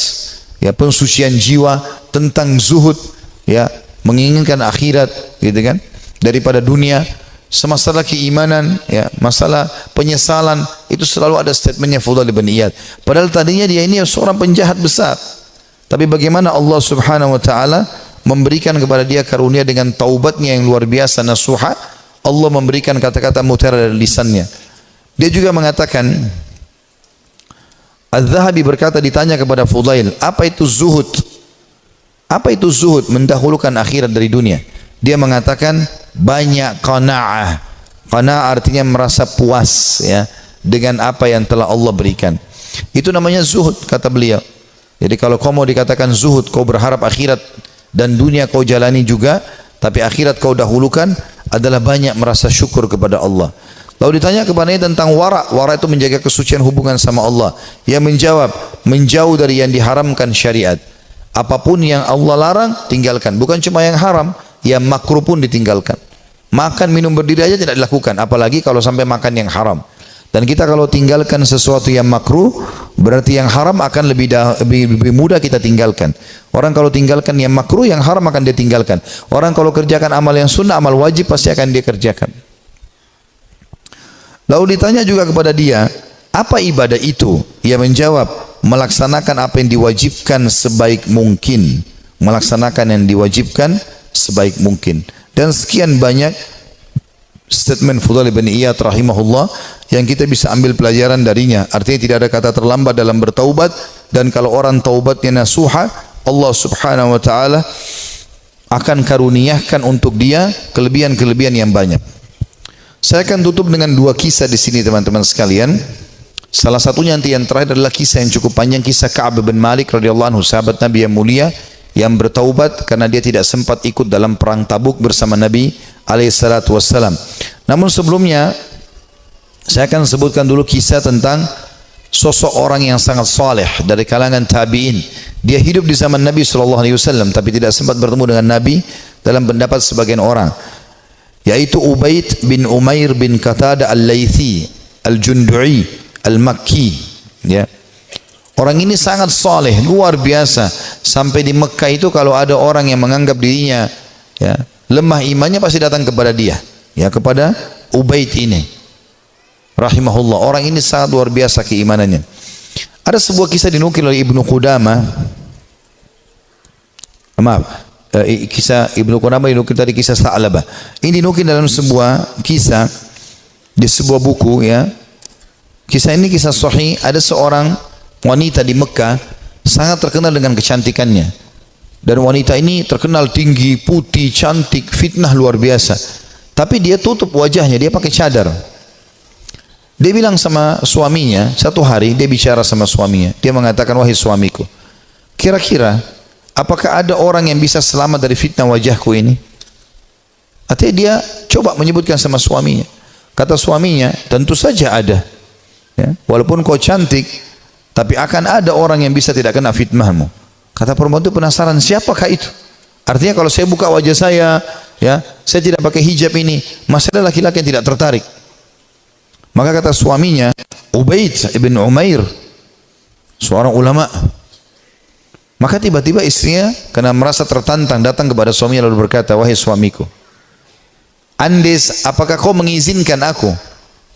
S1: ya, pensucian jiwa, tentang zuhud, ya, menginginkan akhirat, gitu kan, daripada dunia, semasalah keimanan, ya, masalah penyesalan, itu selalu ada statementnya Fudail bin Iyad. Padahal tadinya dia ini seorang penjahat besar, tapi bagaimana Allah Subhanahu wa taala memberikan kepada dia karunia dengan taubatnya yang luar biasa, nasuha. Allah memberikan kata-kata mutiara dari lisannya. Dia juga mengatakan, Az-Zahabi berkata, ditanya kepada Fudail, apa itu zuhud? Apa itu zuhud? Mendahulukan akhirat dari dunia. Dia mengatakan banyak qanaah. Qanaah artinya merasa puas, ya, dengan apa yang telah Allah berikan. Itu namanya zuhud, kata beliau. Jadi kalau kau mau dikatakan zuhud, kau berharap akhirat dan dunia kau jalani juga, tapi akhirat kau dahulukan, adalah banyak merasa syukur kepada Allah. Lalu ditanya kepadanya tentang wara. Wara itu menjaga kesucian hubungan sama Allah. Ia menjawab, menjauh dari yang diharamkan syariat. Apapun yang Allah larang, tinggalkan. Bukan cuma yang haram, yang makruh pun ditinggalkan. Makan, minum, berdiri aja tidak dilakukan, apalagi kalau sampai makan yang haram. Dan kita kalau tinggalkan sesuatu yang makruh, berarti yang haram akan lebih mudah kita tinggalkan. Orang kalau tinggalkan yang makruh, yang haram akan dia tinggalkan. Orang kalau kerjakan amal yang sunnah, amal wajib pasti akan dia kerjakan. Lalu ditanya juga kepada dia, apa ibadah itu? Ia menjawab, melaksanakan apa yang diwajibkan sebaik mungkin. Melaksanakan yang diwajibkan sebaik mungkin. Dan sekian banyak statement Fudail bin Iyad rahimahullah yang kita bisa ambil pelajaran darinya. Artinya tidak ada kata terlambat dalam bertaubat, dan kalau orang taubatnya nasuha, Allah Subhanahu wa taala akan karuniakan untuk dia kelebihan-kelebihan yang banyak. Saya akan tutup dengan dua kisah di sini teman-teman sekalian. Salah satunya nanti yang terakhir adalah kisah yang cukup panjang, kisah Ka'ab bin Malik radhiyallahu anhu, sahabat Nabi yang mulia yang bertaubat karena dia tidak sempat ikut dalam perang Tabuk bersama Nabi alaihi salatu wassalam. Namun sebelumnya saya akan sebutkan dulu kisah tentang sosok orang yang sangat saleh dari kalangan tabi'in. Dia hidup di zaman Nabi SAW tapi tidak sempat bertemu dengan Nabi dalam pendapat sebagian orang, yaitu Ubaid bin Umair bin Qatadah al-Laythi al-Jundu'i al-Makki, ya. Orang ini sangat saleh, luar biasa. Sampai di Mekah itu kalau ada orang yang menganggap dirinya, ya, lemah imannya, pasti datang kepada dia, ya, kepada Ubaid ini rahimahullah. Orang ini sangat luar biasa keimanannya. Ada sebuah kisah dinukil oleh Ibnu Qudamah. Kisah Ibnu Qudamah dinukil tadi, kisah Sa'labah. Ini dinukil dalam sebuah kisah di sebuah buku, ya. Kisah ini kisah sahih. Ada seorang wanita di Mekah sangat terkenal dengan kecantikannya. Dan wanita ini terkenal tinggi, putih, cantik, fitnah luar biasa. Tapi dia tutup wajahnya, dia pakai cadar. Dia bilang sama suaminya, satu hari dia bicara sama suaminya. Dia mengatakan, wahai suamiku, kira-kira apakah ada orang yang bisa selamat dari fitnah wajahku ini? Artinya dia coba menyebutkan sama suaminya. Kata suaminya, tentu saja ada, ya, walaupun kau cantik, tapi akan ada orang yang bisa tidak kena fitnahmu. Kata perempuan itu penasaran, siapakah itu? Artinya kalau saya buka wajah saya, ya, saya tidak pakai hijab ini, masih ada laki-laki yang tidak tertarik. Maka kata suaminya, Ubaid ibn Umair, seorang ulama. Maka tiba-tiba istrinya karena merasa tertantang datang kepada suaminya lalu berkata, wahai suamiku, Andes, apakah kau mengizinkan aku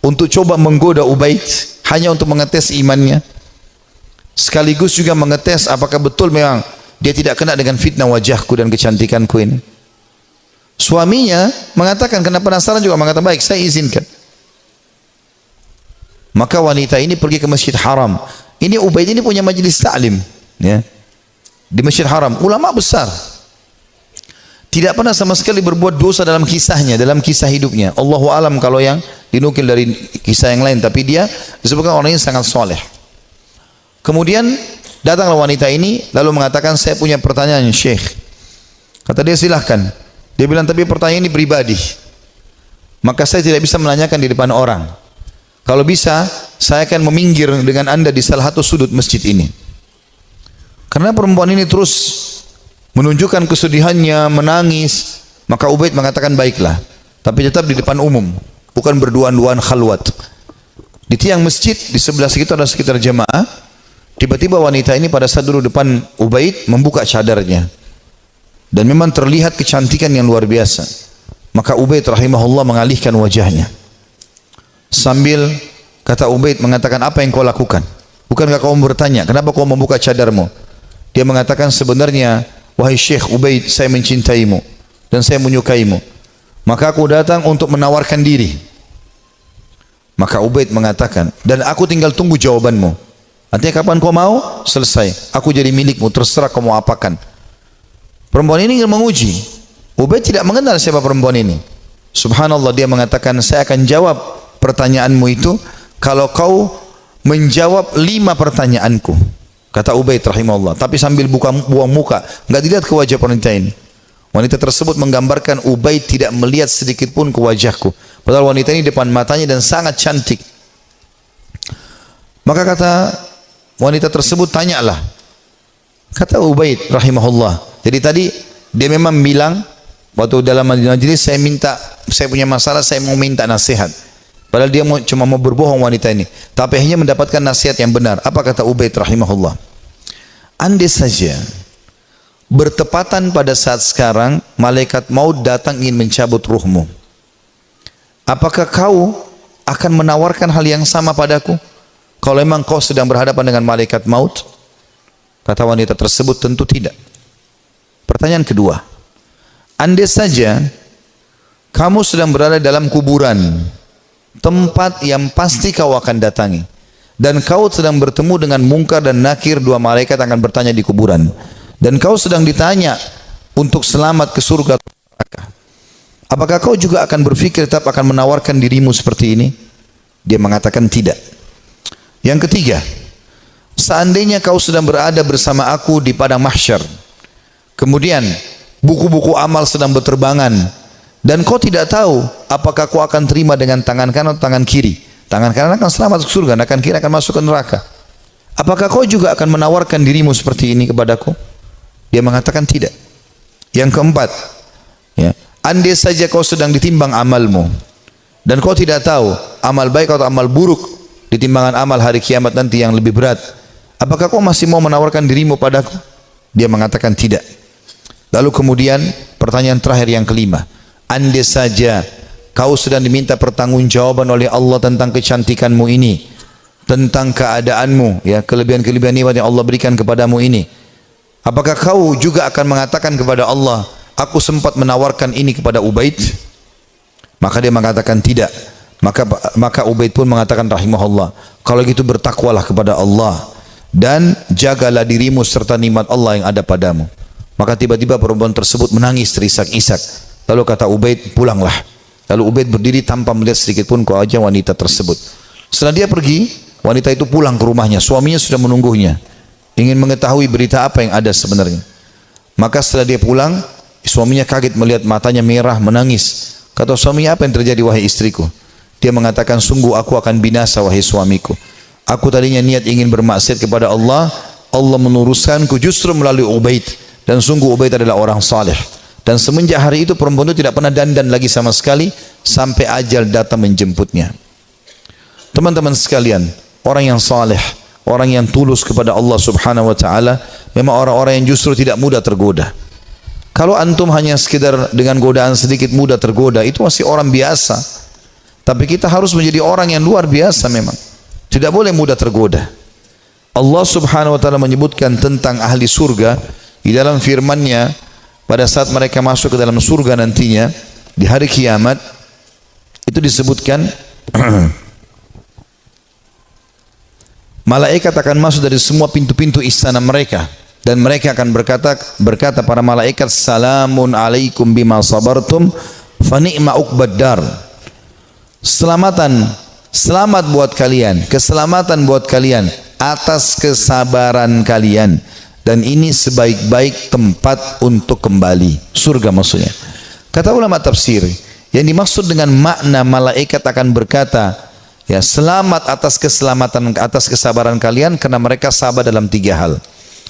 S1: untuk coba menggoda Ubaid hanya untuk mengetes imannya, sekaligus juga mengetes apakah betul memang dia tidak kena dengan fitnah wajahku dan kecantikanku ini? Suaminya mengatakan, karena penasaran juga mengatakan, baik, saya izinkan. Maka wanita ini pergi ke Masjid Haram. Ini Ubaid ini punya majelis ta'lim, ya, di Masjid Haram, ulama besar. Tidak pernah sama sekali berbuat dosa dalam kisahnya, dalam kisah hidupnya. Allahu alam kalau yang dinukil dari kisah yang lain, tapi dia disebutkan orang ini sangat soleh. Kemudian datanglah wanita ini lalu mengatakan, saya punya pertanyaan Syekh. Kata dia, silahkan. Dia bilang, tapi pertanyaan ini pribadi, maka saya tidak bisa menanyakan di depan orang. Kalau bisa, saya akan meminggir dengan anda di salah satu sudut masjid ini. Karena perempuan ini terus menunjukkan kesedihannya, menangis, maka Ubaid mengatakan, baiklah, tapi tetap di depan umum, bukan berduaan-duaan khalwat. Di tiang masjid, di sebelah situ ada sekitar jemaah. Tiba-tiba wanita ini pada saat duduk depan Ubaid membuka cadarnya, dan memang terlihat kecantikan yang luar biasa. Maka Ubaid rahimahullah mengalihkan wajahnya, sambil kata Ubaid mengatakan, apa yang kau lakukan? Bukankah kau bertanya, kenapa kau membuka cadarmu? Dia mengatakan, sebenarnya wahai Syekh Ubaid, saya mencintaimu dan saya menyukaimu, maka aku datang untuk menawarkan diri. Maka Ubaid mengatakan, dan aku tinggal tunggu jawabanmu. Artinya kapan kau mau, selesai, aku jadi milikmu, terserah kau mau apakan. Perempuan ini ingin menguji. Ubaid tidak mengenal siapa perempuan ini. Subhanallah, dia mengatakan, saya akan jawab pertanyaanmu itu kalau kau menjawab 5 pertanyaanku. Kata Ubaid rahimahullah, tapi sambil buang muka, enggak dilihat ke wajah wanita ini. Wanita tersebut menggambarkan Ubaid tidak melihat sedikit pun ke wajahku, padahal wanita ini depan matanya dan sangat cantik. Maka kata wanita tersebut, tanyalah. Kata Ubaid rahimahullah, jadi tadi dia memang bilang waktu dalam majelis, saya punya masalah, saya mau minta nasihat. Padahal dia cuma mau berbohong wanita ini, tapi hanya mendapatkan nasihat yang benar. Apa kata Ubaid rahimahullah? Andai saja bertepatan pada saat sekarang malaikat maut datang ingin mencabut ruhmu, apakah kau akan menawarkan hal yang sama padaku kalau memang kau sedang berhadapan dengan malaikat maut? Kata wanita tersebut, tentu tidak. Pertanyaan kedua, andai saja kamu sedang berada dalam kuburan, tempat yang pasti kau akan datangi, dan kau sedang bertemu dengan Munkar dan Nakir, 2 malaikat akan bertanya di kuburan, dan kau sedang ditanya untuk selamat ke surga atau neraka, apakah kau juga akan berpikir tetap akan menawarkan dirimu seperti ini? Dia mengatakan tidak. Yang ketiga, seandainya kau sedang berada bersama aku di padang mahsyar, kemudian buku-buku amal sedang berterbangan, dan kau tidak tahu apakah kau akan terima dengan tangan kanan atau tangan kiri. Tangan kanan akan selamat ke surga, tangan kiri akan masuk ke neraka. Apakah kau juga akan menawarkan dirimu seperti ini kepadaku? Dia mengatakan tidak. Yang keempat, ya, andai saja kau sedang ditimbang amalmu, dan kau tidak tahu amal baik atau amal buruk di timbangan amal hari kiamat nanti yang lebih berat, apakah kau masih mau menawarkan dirimu padaku? Dia mengatakan tidak. Lalu kemudian pertanyaan terakhir yang kelima, andai saja kau sedang diminta pertanggungjawaban oleh Allah tentang kecantikanmu ini, tentang keadaanmu, ya, kelebihan-kelebihan nikmat yang Allah berikan kepadamu ini, apakah kau juga akan mengatakan kepada Allah, aku sempat menawarkan ini kepada Ubaid? Maka dia mengatakan tidak. Maka Ubaid pun mengatakan rahimahullah, kalau gitu bertakwalah kepada Allah dan jagalah dirimu serta nikmat Allah yang ada padamu. Maka tiba-tiba perempuan tersebut menangis terisak-isak. Lalu kata Ubaid, pulanglah. Lalu Ubaid berdiri tanpa melihat sedikit pun ke wajah wanita tersebut. Setelah dia pergi, wanita itu pulang ke rumahnya. Suaminya sudah menunggunya, ingin mengetahui berita apa yang ada sebenarnya. Maka setelah dia pulang, suaminya kaget melihat matanya merah, menangis. Kata suaminya, apa yang terjadi wahai istriku? Dia mengatakan, sungguh aku akan binasa wahai suamiku. Aku tadinya niat ingin bermaksiat kepada Allah, Allah meluruskanku justru melalui Ubaid, dan sungguh Ubaid adalah orang saleh. Dan semenjak hari itu perempuan itu tidak pernah dandan lagi sama sekali sampai ajal datang menjemputnya. Teman-teman sekalian, orang yang saleh, orang yang tulus kepada Allah subhanahu wa ta'ala, memang orang-orang yang justru tidak mudah tergoda. Kalau antum hanya sekedar dengan godaan sedikit mudah tergoda, itu masih orang biasa. Tapi kita harus menjadi orang yang luar biasa memang. Tidak boleh mudah tergoda. Allah subhanahu wa ta'ala menyebutkan tentang ahli surga di dalam firman-Nya pada saat mereka masuk ke dalam surga nantinya di hari kiamat. Itu disebutkan malaikat akan masuk dari semua pintu-pintu istana mereka, dan mereka akan berkata para malaikat, salamun alaikum bima sabartum fa ni'ma uqbad dar. Selamat buat kalian, keselamatan buat kalian atas kesabaran kalian, dan ini sebaik-baik tempat untuk kembali. Surga maksudnya. Kata ulama tafsir, yang dimaksud dengan makna malaikat akan berkata, ya, selamat atas keselamatan, atas kesabaran kalian, karena mereka sabar dalam 3 hal.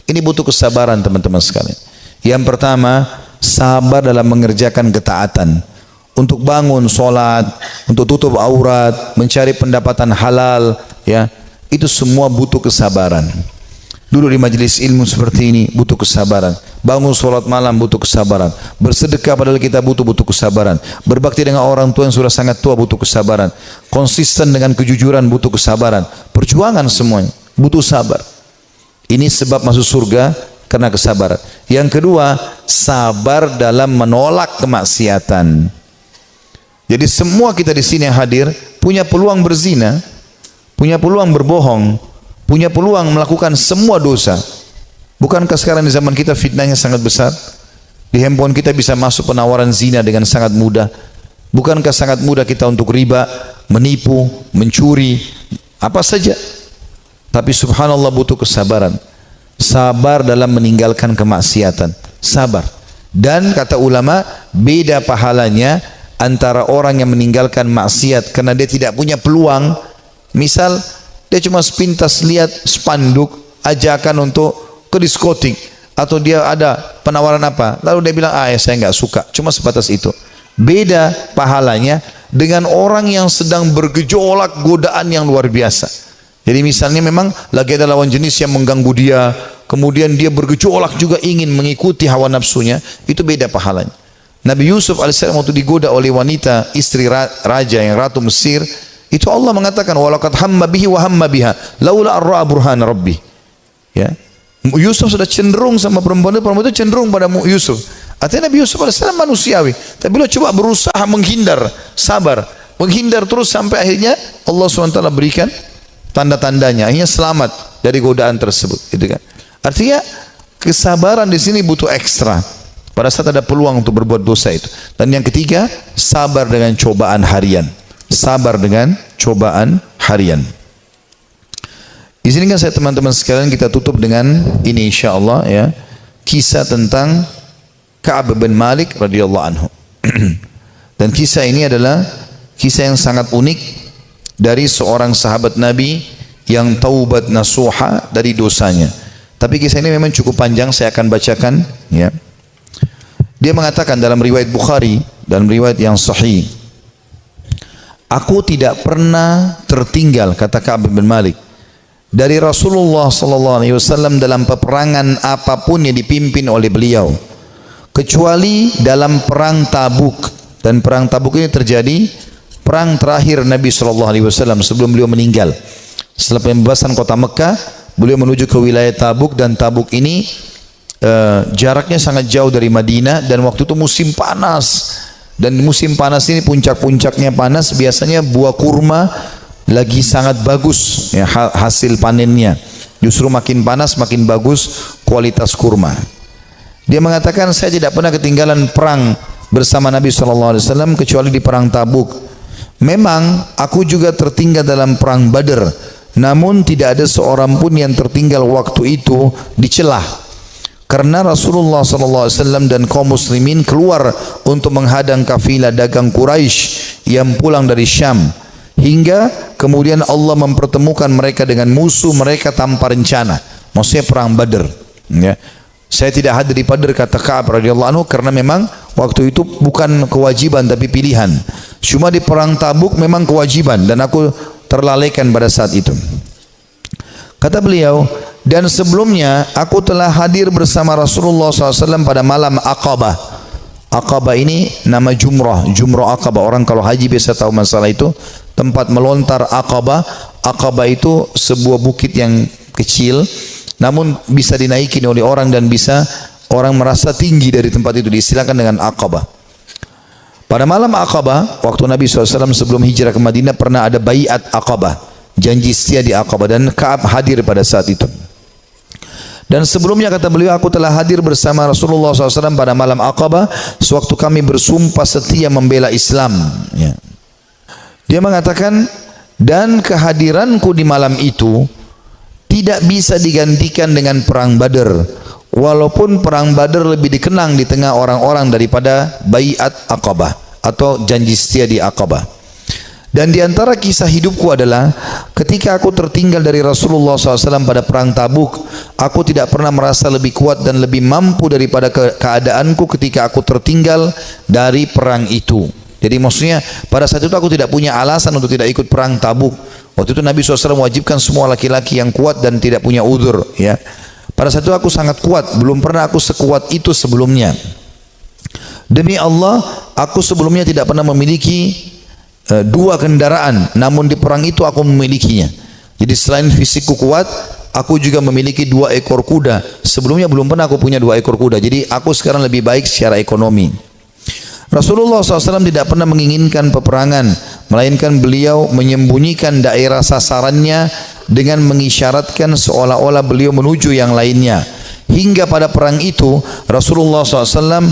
S1: Ini butuh kesabaran teman-teman sekalian. Yang pertama, sabar dalam mengerjakan ketaatan. Untuk bangun sholat, untuk tutup aurat, mencari pendapatan halal, ya, itu semua butuh kesabaran. Dulu di majelis ilmu seperti ini butuh kesabaran. Bangun sholat malam butuh kesabaran. Bersedekah padahal kita butuh kesabaran. Berbakti dengan orang tua yang sudah sangat tua butuh kesabaran. Konsisten dengan kejujuran butuh kesabaran. Perjuangan semuanya butuh sabar. Ini sebab masuk surga karena kesabaran. Yang kedua, sabar dalam menolak kemaksiatan. Jadi semua kita di sini yang hadir punya peluang berzina, punya peluang berbohong, punya peluang melakukan semua dosa. Bukankah sekarang di zaman kita fitnahnya sangat besar? Di handphone kita bisa masuk penawaran zina dengan sangat mudah. Bukankah sangat mudah kita untuk riba, menipu, mencuri, apa saja? Tapi subhanallah butuh kesabaran. Sabar dalam meninggalkan kemaksiatan. Sabar. Dan kata ulama, beda pahalanya antara orang yang meninggalkan maksiat karena dia tidak punya peluang. Misal dia cuma sepintas lihat spanduk ajakan untuk ke diskotik, atau dia ada penawaran apa, lalu dia bilang, saya nggak suka, cuma sebatas itu. Beda pahalanya dengan orang yang sedang bergejolak godaan yang luar biasa. Jadi misalnya memang lagi ada lawan jenis yang mengganggu dia, kemudian dia bergejolak juga ingin mengikuti hawa nafsunya, itu beda pahalanya. Nabi Yusuf alaihissalam waktu digoda oleh wanita istri raja yang ratu Mesir, itu Allah mengatakan, walaqad hamma bihi wa hamma biha laula ar-ra'a burhan rabbi. Ya. Yusuf sudah cenderung sama perempuan itu cenderung pada Yusuf. Artinya Nabi Yusuf alaihissalam manusiawi, tapi beliau coba berusaha menghindar, sabar, menghindar terus sampai akhirnya Allah SWT berikan tanda-tandanya, akhirnya selamat dari godaan tersebut. Gitu kan? Artinya kesabaran di sini butuh ekstra pada saat ada peluang untuk berbuat dosa itu. Dan yang ketiga, sabar dengan cobaan harian. Sabar dengan cobaan harian. Di sini kan saya teman-teman sekalian kita tutup dengan ini insyaallah ya, kisah tentang Ka'ab bin Malik radhiyallahu anhu. Dan kisah ini adalah kisah yang sangat unik dari seorang sahabat Nabi yang taubat nasuha dari dosanya. Tapi kisah ini memang cukup panjang, saya akan bacakan ya. Dia mengatakan dalam riwayat Bukhari, dalam riwayat yang sahih, aku tidak pernah tertinggal, kata Ka'ab bin Malik, dari Rasulullah SAW dalam peperangan apapun yang dipimpin oleh beliau, kecuali dalam perang Tabuk. Dan perang Tabuk ini terjadi perang terakhir Nabi SAW sebelum beliau meninggal. Setelah pembebasan kota Mekah, beliau menuju ke wilayah Tabuk, dan Tabuk ini jaraknya sangat jauh dari Madinah, dan waktu itu musim panas. Dan musim panas ini puncak-puncaknya panas, biasanya buah kurma lagi sangat bagus ya, hasil panennya. Justru makin panas makin bagus kualitas kurma. Dia mengatakan, saya tidak pernah ketinggalan perang bersama Nabi SAW kecuali di perang Tabuk. Memang aku juga tertinggal dalam perang Badr, namun tidak ada seorang pun yang tertinggal waktu itu dicelah. Karena Rasulullah SAW dan kaum muslimin keluar untuk menghadang kafilah dagang Quraisy yang pulang dari Syam, hingga kemudian Allah mempertemukan mereka dengan musuh mereka tanpa rencana. Maksudnya perang Badr ya. Saya tidak hadir di Badr, kata Ka'ab radhiyallahu anhu, karena memang waktu itu bukan kewajiban tapi pilihan. Cuma di perang Tabuk memang kewajiban, dan aku terlalaikan pada saat itu. Kata beliau, dan sebelumnya aku telah hadir bersama Rasulullah SAW pada malam Aqabah. Aqabah ini nama Jumrah, Jumrah Aqabah. Orang kalau haji biasa tahu masalah itu. Tempat melontar Aqabah. Aqabah itu sebuah bukit yang kecil, namun bisa dinaiki oleh orang dan bisa orang merasa tinggi dari tempat itu, diistilahkan dengan Aqabah. Pada malam Aqabah, waktu Nabi SAW sebelum hijrah ke Madinah, pernah ada baiat Aqabah, janji setia di Aqabah, dan Ka'ab hadir pada saat itu. Dan sebelumnya, kata beliau, aku telah hadir bersama Rasulullah SAW pada malam Aqabah sewaktu kami bersumpah setia membela Islam ya. Dia mengatakan, dan kehadiranku di malam itu tidak bisa digantikan dengan perang Badar. Walaupun perang Badar lebih dikenang di tengah orang-orang daripada Baiat Aqabah atau janji setia di Aqabah. Dan di antara kisah hidupku adalah ketika aku tertinggal dari Rasulullah SAW pada perang Tabuk, aku tidak pernah merasa lebih kuat dan lebih mampu daripada keadaanku ketika aku tertinggal dari perang itu. Jadi maksudnya pada saat itu aku tidak punya alasan untuk tidak ikut perang Tabuk. Waktu itu Nabi SAW mewajibkan semua laki-laki yang kuat dan tidak punya udzur, ya. Pada saat itu aku sangat kuat, belum pernah aku sekuat itu sebelumnya. Demi Allah, aku sebelumnya tidak pernah memiliki dua kendaraan, namun di perang itu aku memilikinya. Jadi selain fisikku kuat, aku juga memiliki 2 ekor kuda. Sebelumnya belum pernah aku punya 2 ekor kuda. Jadi aku sekarang lebih baik secara ekonomi. Rasulullah SAW tidak pernah menginginkan peperangan, melainkan beliau menyembunyikan daerah sasarannya dengan mengisyaratkan seolah-olah beliau menuju yang lainnya. Hingga pada perang itu Rasulullah SAW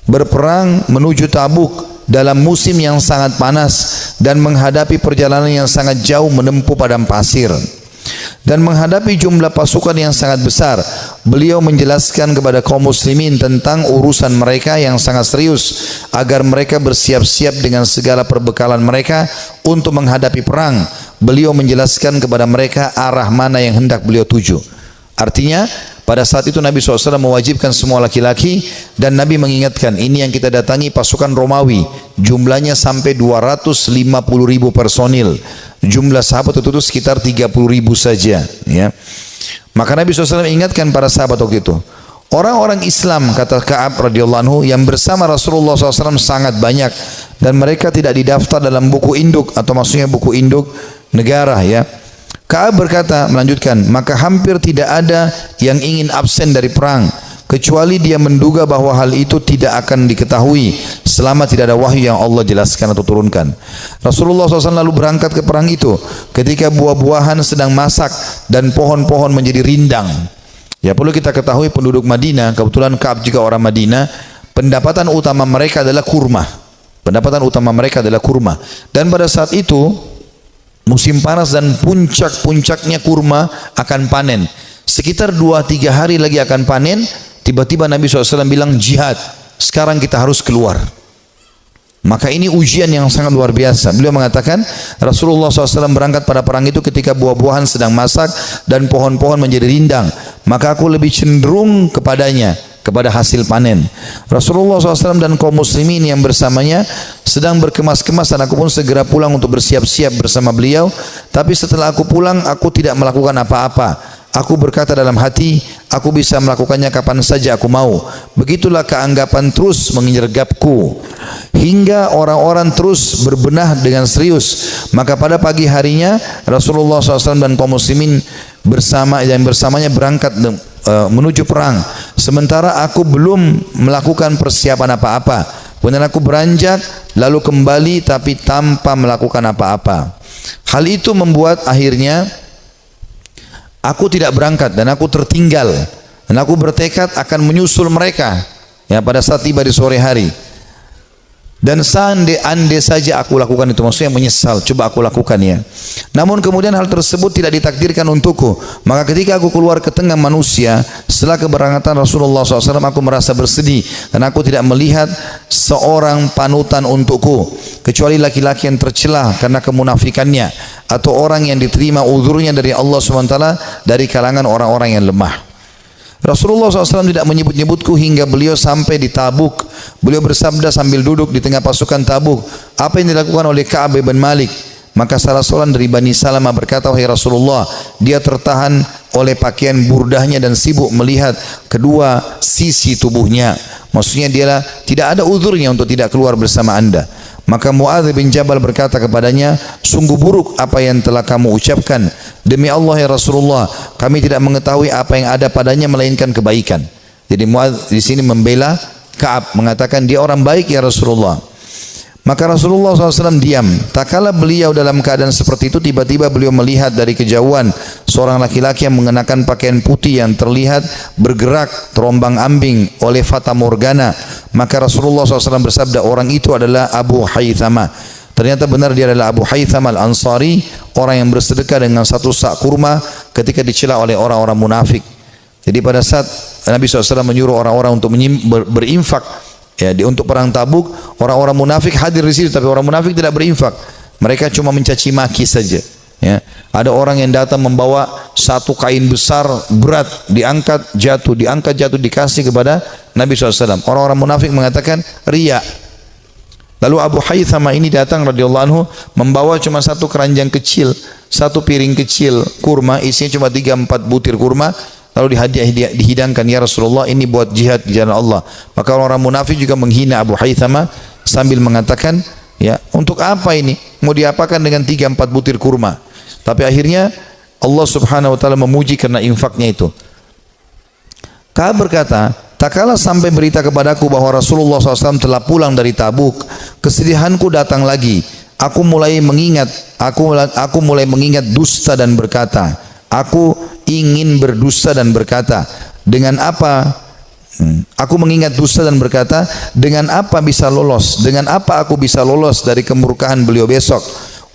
S1: berperang menuju Tabuk dalam musim yang sangat panas dan menghadapi perjalanan yang sangat jauh menempuh padang pasir dan menghadapi jumlah pasukan yang sangat besar. Beliau menjelaskan kepada kaum muslimin tentang urusan mereka yang sangat serius agar mereka bersiap-siap dengan segala perbekalan mereka untuk menghadapi perang. Beliau menjelaskan kepada mereka arah mana yang hendak beliau tuju. Artinya pada saat itu Nabi SAW mewajibkan semua laki-laki, dan Nabi mengingatkan, ini yang kita datangi pasukan Romawi, jumlahnya sampai 250.000 personil. Jumlah sahabat itu sekitar 30.000 saja, ya. Maka Nabi SAW ingatkan para sahabat waktu itu, orang-orang Islam, kata Ka'ab radhiyallahu anhu, yang bersama Rasulullah SAW sangat banyak, dan mereka tidak didaftar dalam buku induk, atau maksudnya buku induk negara, ya. Ka'ab berkata, melanjutkan, maka hampir tidak ada yang ingin absen dari perang, kecuali dia menduga bahwa hal itu tidak akan diketahui selama tidak ada wahyu yang Allah jelaskan atau turunkan. Rasulullah SAW lalu berangkat ke perang itu ketika buah-buahan sedang masak dan pohon-pohon menjadi rindang. Ya, perlu kita ketahui penduduk Madinah, kebetulan Ka'ab juga orang Madinah, pendapatan utama mereka adalah kurma. Pendapatan utama mereka adalah kurma. Dan pada saat itu musim panas dan puncak-puncaknya kurma akan panen. Sekitar 2-3 hari lagi akan panen. Tiba-tiba Nabi SAW bilang, jihad, sekarang kita harus keluar. Maka ini ujian yang sangat luar biasa. Beliau mengatakan Rasulullah SAW berangkat pada perang itu ketika buah-buahan sedang masak dan pohon-pohon menjadi rindang. Maka aku lebih cenderung kepadanya, kepada hasil panen. Rasulullah SAW dan kaum muslimin yang bersamanya sedang berkemas-kemas, dan aku pun segera pulang untuk bersiap-siap bersama beliau. Tapi setelah aku pulang, aku tidak melakukan apa-apa. Aku berkata dalam hati, aku bisa melakukannya kapan saja aku mau. Begitulah keanggapan terus menyergapku hingga orang-orang terus berbenah dengan serius. Maka pada pagi harinya Rasulullah SAW dan kaum muslimin bersamanya berangkat menuju perang. Sementara aku belum melakukan persiapan apa-apa. Kemudian aku beranjak lalu kembali tapi tanpa melakukan apa-apa. Hal itu membuat akhirnya aku tidak berangkat dan aku tertinggal, dan aku bertekad akan menyusul mereka, ya, pada saat tiba di sore hari. Dan seandainya saja aku lakukan itu, maksudnya menyesal, coba aku lakukan, ya. Namun kemudian hal tersebut tidak ditakdirkan untukku. Maka ketika aku keluar ke tengah manusia setelah keberangkatan Rasulullah SAW, aku merasa bersedih dan aku tidak melihat seorang panutan untukku kecuali laki-laki yang tercelah karena kemunafikannya, atau orang yang diterima uzurnya dari Allah SWT dari kalangan orang-orang yang lemah. Rasulullah SAW tidak menyebut-nyebutku hingga beliau sampai di Tabuk. Beliau bersabda sambil duduk di tengah pasukan Tabuk, apa yang dilakukan oleh Ka'ab bin Malik? Maka salah seorang dari Bani Salamah berkata, wahai Rasulullah, dia tertahan oleh pakaian burdahnya dan sibuk melihat kedua sisi tubuhnya. Maksudnya dia tidak ada uzurnya untuk tidak keluar bersama anda. Maka Mu'adz bin Jabal berkata kepadanya, sungguh buruk apa yang telah kamu ucapkan. Demi Allah ya Rasulullah, kami tidak mengetahui apa yang ada padanya melainkan kebaikan. Jadi Mu'adz di sini membela Ka'ab, mengatakan dia orang baik ya Rasulullah. Maka Rasulullah SAW diam. Tak kala beliau dalam keadaan seperti itu, tiba-tiba beliau melihat dari kejauhan seorang laki-laki yang mengenakan pakaian putih yang terlihat bergerak terombang ambing oleh fata morgana. Maka Rasulullah SAW bersabda, orang itu adalah Abu Haythama. Ternyata benar dia adalah Abu Haythama al-Ansari, orang yang bersedekah dengan satu sak kurma ketika dicela oleh orang-orang munafik. Jadi pada saat Nabi SAW menyuruh orang-orang untuk berinfak ya, untuk perang Tabuk, orang-orang munafik hadir di situ, tapi orang munafik tidak berinfak. Mereka cuma mencaci maki saja. Ya. Ada orang yang datang membawa satu kain besar berat, diangkat jatuh, dikasih kepada Nabi SAW. Orang-orang munafik mengatakan riya. Lalu Abu Haythama ini datang radhiyallahu anhu membawa cuma satu keranjang kecil, satu piring kecil kurma, isinya cuma 3-4 butir kurma. Lalu dihidangkan, ya Rasulullah, ini buat jihad di jalan Allah. Maka orang-orang munafik juga menghina Abu Haythama sambil mengatakan, ya, untuk apa ini? Mau diapakan dengan 3-4 butir kurma? Tapi akhirnya Allah Subhanahu wa taala memuji karena infaknya itu. Ka'ab berkata, tak kala sampai berita kepadaku bahwa Rasulullah SAW telah pulang dari Tabuk, kesedihanku datang lagi. Aku mulai mengingat dusta dan berkata, aku ingin berdusta dan berkata, dengan apa? Aku mengingat dusta dan berkata, dengan apa bisa lolos? Dengan apa aku bisa lolos dari kemurkaan beliau besok?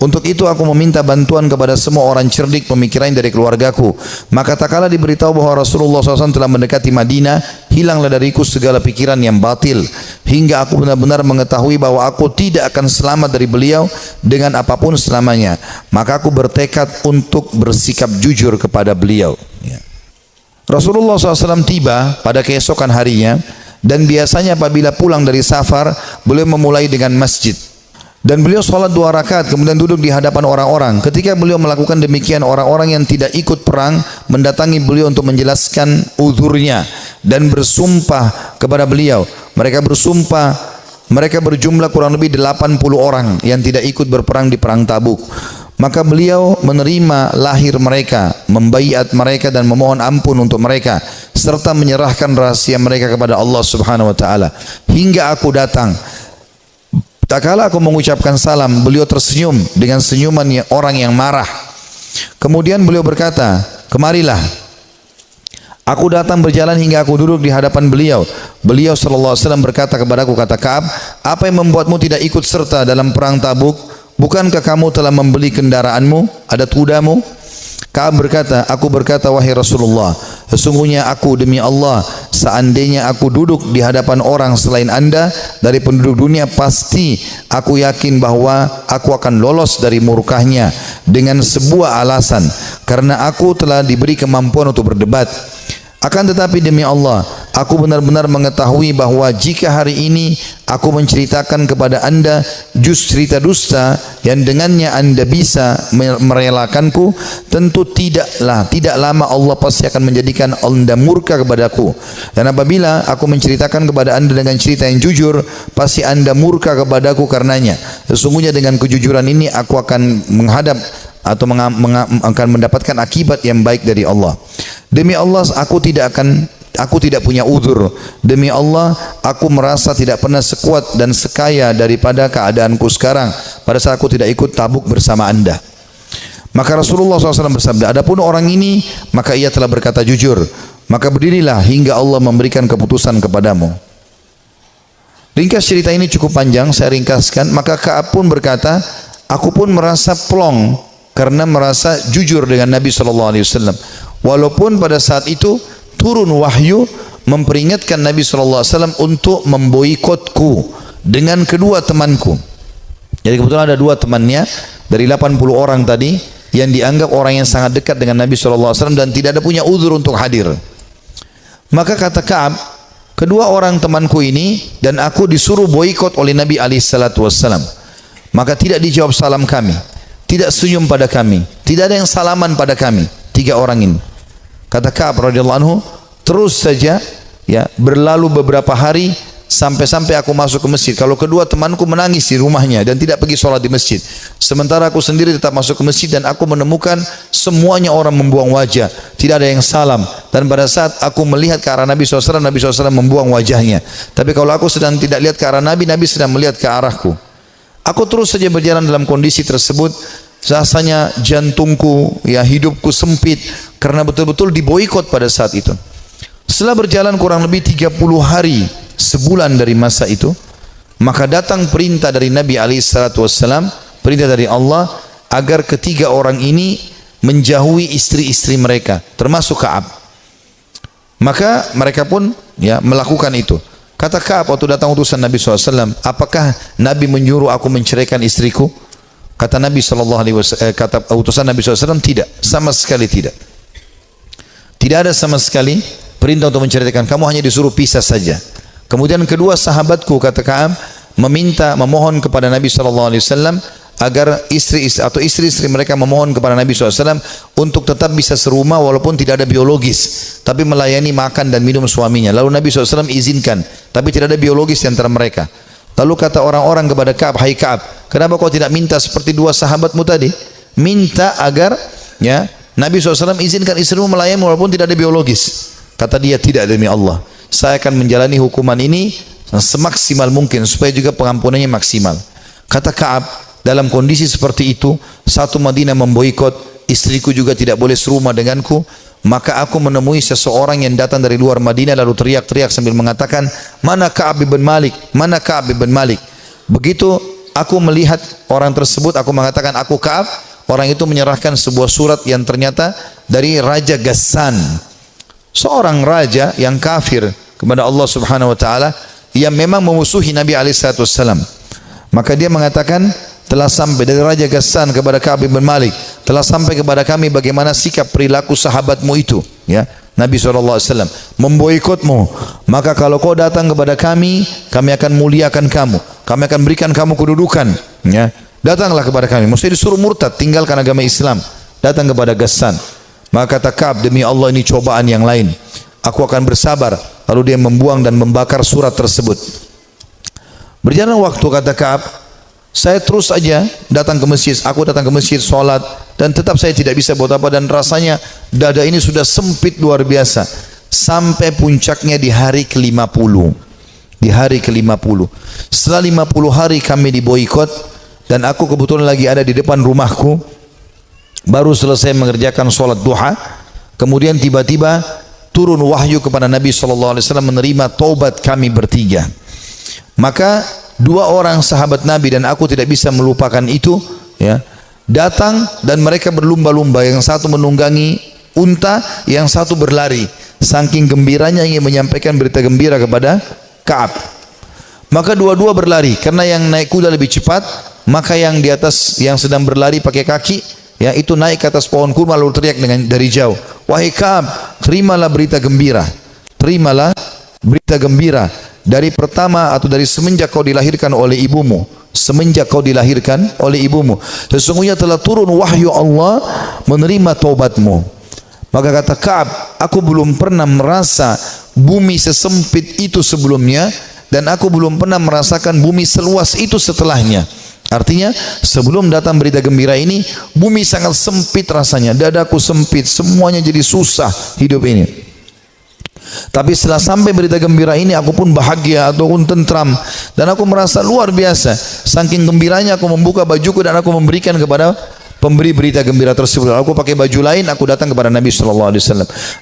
S1: Untuk itu aku meminta bantuan kepada semua orang cerdik pemikiran dari keluargaku. Maka tak kala diberitahu bahwa Rasulullah SAW telah mendekati Madinah, hilanglah dariku segala pikiran yang batil, hingga aku benar-benar mengetahui bahwa aku tidak akan selamat dari beliau dengan apapun selamanya. Maka aku bertekad untuk bersikap jujur kepada beliau. Rasulullah SAW tiba pada keesokan harinya, dan biasanya apabila pulang dari safar, beliau memulai dengan masjid. Dan beliau sholat 2 rakaat, kemudian duduk di hadapan orang-orang. Ketika beliau melakukan demikian, orang-orang yang tidak ikut perang mendatangi beliau untuk menjelaskan uzurnya dan bersumpah kepada beliau. Mereka bersumpah, mereka berjumlah kurang lebih 80 orang yang tidak ikut berperang di perang Tabuk. Maka beliau menerima lahir mereka, membaiat mereka dan memohon ampun untuk mereka, serta menyerahkan rahasia mereka kepada Allah Subhanahu wa taala. Hingga aku datang. Tak kala aku mengucapkan salam, beliau tersenyum dengan senyuman orang yang marah. Kemudian beliau berkata, kemarilah. Aku datang berjalan hingga aku duduk di hadapan beliau. Beliau sallallahu alaihi wasallam berkata kepadaku, kata Ka'ab, apa yang membuatmu tidak ikut serta dalam perang Tabuk? Bukankah kamu telah membeli kendaraanmu, ada kudamu? Ka'ab berkata, aku berkata, wahai Rasulullah, sesungguhnya aku demi Allah, seandainya aku duduk di hadapan orang selain anda dari penduduk dunia, pasti aku yakin bahwa aku akan lolos dari murkahnya dengan sebuah alasan, karena aku telah diberi kemampuan untuk berdebat. Akan tetapi demi Allah, aku benar-benar mengetahui bahwa jika hari ini aku menceritakan kepada anda cerita dusta yang dengannya anda bisa merelakanku, tentu tidak lama Allah pasti akan menjadikan anda murka kepadaku. Dan apabila aku menceritakan kepada anda dengan cerita yang jujur, pasti anda murka kepadaku karenanya. Sesungguhnya dengan kejujuran ini aku akan menghadap atau akan mendapatkan akibat yang baik dari Allah. Demi Allah aku tidak punya uzur. Demi Allah aku merasa tidak pernah sekuat dan sekaya daripada keadaanku sekarang pada saat aku tidak ikut Tabuk bersama anda. Maka Rasulullah SAW bersabda, adapun orang ini, maka ia telah berkata jujur, maka berdirilah hingga Allah memberikan keputusan kepadamu. Ringkas cerita ini cukup panjang, saya ringkaskan. Maka Ka'ab pun berkata, aku pun merasa plong karena merasa jujur dengan Nabi SAW. Walaupun pada saat itu turun wahyu memperingatkan Nabi SAW untuk memboikotku dengan kedua temanku. Jadi kebetulan ada 2 temannya dari 80 orang tadi yang dianggap orang yang sangat dekat dengan Nabi SAW dan tidak ada punya uzur untuk hadir. Maka kata Ka'ab, kedua orang temanku ini dan aku disuruh boikot oleh Nabi SAW. Maka tidak dijawab salam kami, tidak senyum pada kami, tidak ada yang salaman pada kami, 3 orang ini. Kata Ka'ab radhiyallahu anhu, terus saja ya berlalu beberapa hari sampai aku masuk ke masjid. Kalau kedua temanku menangis di rumahnya dan tidak pergi sholat di masjid, sementara aku sendiri tetap masuk ke masjid dan aku menemukan semuanya orang membuang wajah, tidak ada yang salam. Dan pada saat aku melihat ke arah Nabi SAW, Nabi SAW membuang wajahnya. Tapi kalau aku sedang tidak lihat ke arah Nabi, Nabi sedang melihat ke arahku. Aku terus saja berjalan dalam kondisi tersebut. Rasanya jantungku, ya hidupku sempit karena betul-betul diboikot pada saat itu. Setelah berjalan kurang lebih 30 hari, sebulan dari masa itu, maka datang perintah dari Nabi SAW, perintah dari Allah agar ketiga orang ini menjauhi istri-istri mereka, termasuk Ka'ab. Maka mereka pun ya melakukan itu. Kata Ka'ab waktu datang utusan Nabi SAW, apakah Nabi menyuruh aku menceraikan istriku? Kata Nabi SAW, kata utusan Nabi SAW, tidak, sama sekali tidak. Tidak ada sama sekali perintah untuk menceraikan, kamu hanya disuruh pisah saja. Kemudian kedua sahabatku, kata Ka'ab, memohon kepada Nabi SAW agar istri-istri mereka memohon kepada Nabi SAW untuk tetap bisa serumah walaupun tidak ada biologis, tapi melayani makan dan minum suaminya. Lalu Nabi SAW izinkan, tapi tidak ada biologis di antara mereka. Lalu kata orang-orang kepada Ka'ab, hai Ka'ab, kenapa kau tidak minta seperti dua sahabatmu tadi? Minta agar ya Nabi SAW izinkan istrimu melayani walaupun tidak ada biologis. Kata dia, tidak, demi Allah, saya akan menjalani hukuman ini semaksimal mungkin supaya juga pengampunannya maksimal. Kata Ka'ab, dalam kondisi seperti itu, satu Madinah memboikot, istriku juga tidak boleh serumah denganku, maka aku menemui seseorang yang datang dari luar Madinah lalu teriak-teriak sambil mengatakan, mana Ka'ab bin Malik, mana Ka'ab bin Malik. Begitu aku melihat orang tersebut, aku mengatakan aku Ka'ab. Orang itu menyerahkan sebuah surat yang ternyata dari Raja Ghassan, seorang raja yang kafir kepada Allah Subhanahu wa taala, yang memang memusuhi Nabi SAW. Maka dia mengatakan, telah sampai dari Raja Ghassan kepada Ka'ab bin Malik, telah sampai kepada kami bagaimana sikap perilaku sahabatmu itu, ya. Nabi SAW memboikotmu, maka kalau kau datang kepada kami akan muliakan kamu, kami akan berikan kamu kedudukan, ya. Datanglah kepada kami, maksudnya disuruh murtad, tinggalkan agama Islam, datang kepada Ghassan. Maka kata Ka'ab, demi Allah ini cobaan yang lain, aku akan bersabar. Lalu dia membuang dan membakar surat tersebut. Berjalan waktu, kata Ka'ab, saya terus saja datang ke masjid, aku datang ke masjid, sholat, dan tetap saya tidak bisa buat apa, dan rasanya dada ini sudah sempit luar biasa. Sampai puncaknya di hari ke-50. Di hari ke-50. Setelah 50 hari kami diboikot, dan aku kebetulan lagi ada di depan rumahku, baru selesai mengerjakan sholat duha, kemudian tiba-tiba turun wahyu kepada Nabi SAW menerima taubat kami bertiga. Maka dua orang sahabat Nabi dan aku tidak bisa melupakan itu, ya, datang dan mereka berlumba-lumba, yang satu menunggangi unta, yang satu berlari, saking gembiranya ingin menyampaikan berita gembira kepada Ka'ab. Maka dua-dua berlari, karena yang naik kuda lebih cepat, maka yang di atas, yang sedang berlari pakai kaki, ya, itu naik ke atas pohon kurma lalu teriak dari jauh, wahai Ka'ab, terimalah berita gembira, terimalah berita gembira. Dari pertama atau dari semenjak kau dilahirkan oleh ibumu, semenjak kau dilahirkan oleh ibumu, sesungguhnya telah turun wahyu Allah menerima taubatmu. Maka kata Ka'ab, aku belum pernah merasa bumi sesempit itu sebelumnya, dan aku belum pernah merasakan bumi seluas itu setelahnya. Artinya sebelum datang berita gembira ini, bumi sangat sempit rasanya, dadaku sempit, semuanya jadi susah hidup ini. Tapi setelah sampai berita gembira ini, aku pun bahagia ataupun tentram, dan aku merasa luar biasa. Saking gembiranya aku membuka bajuku dan aku memberikan kepada pemberi berita gembira tersebut. Aku pakai baju lain, aku datang kepada Nabi SAW.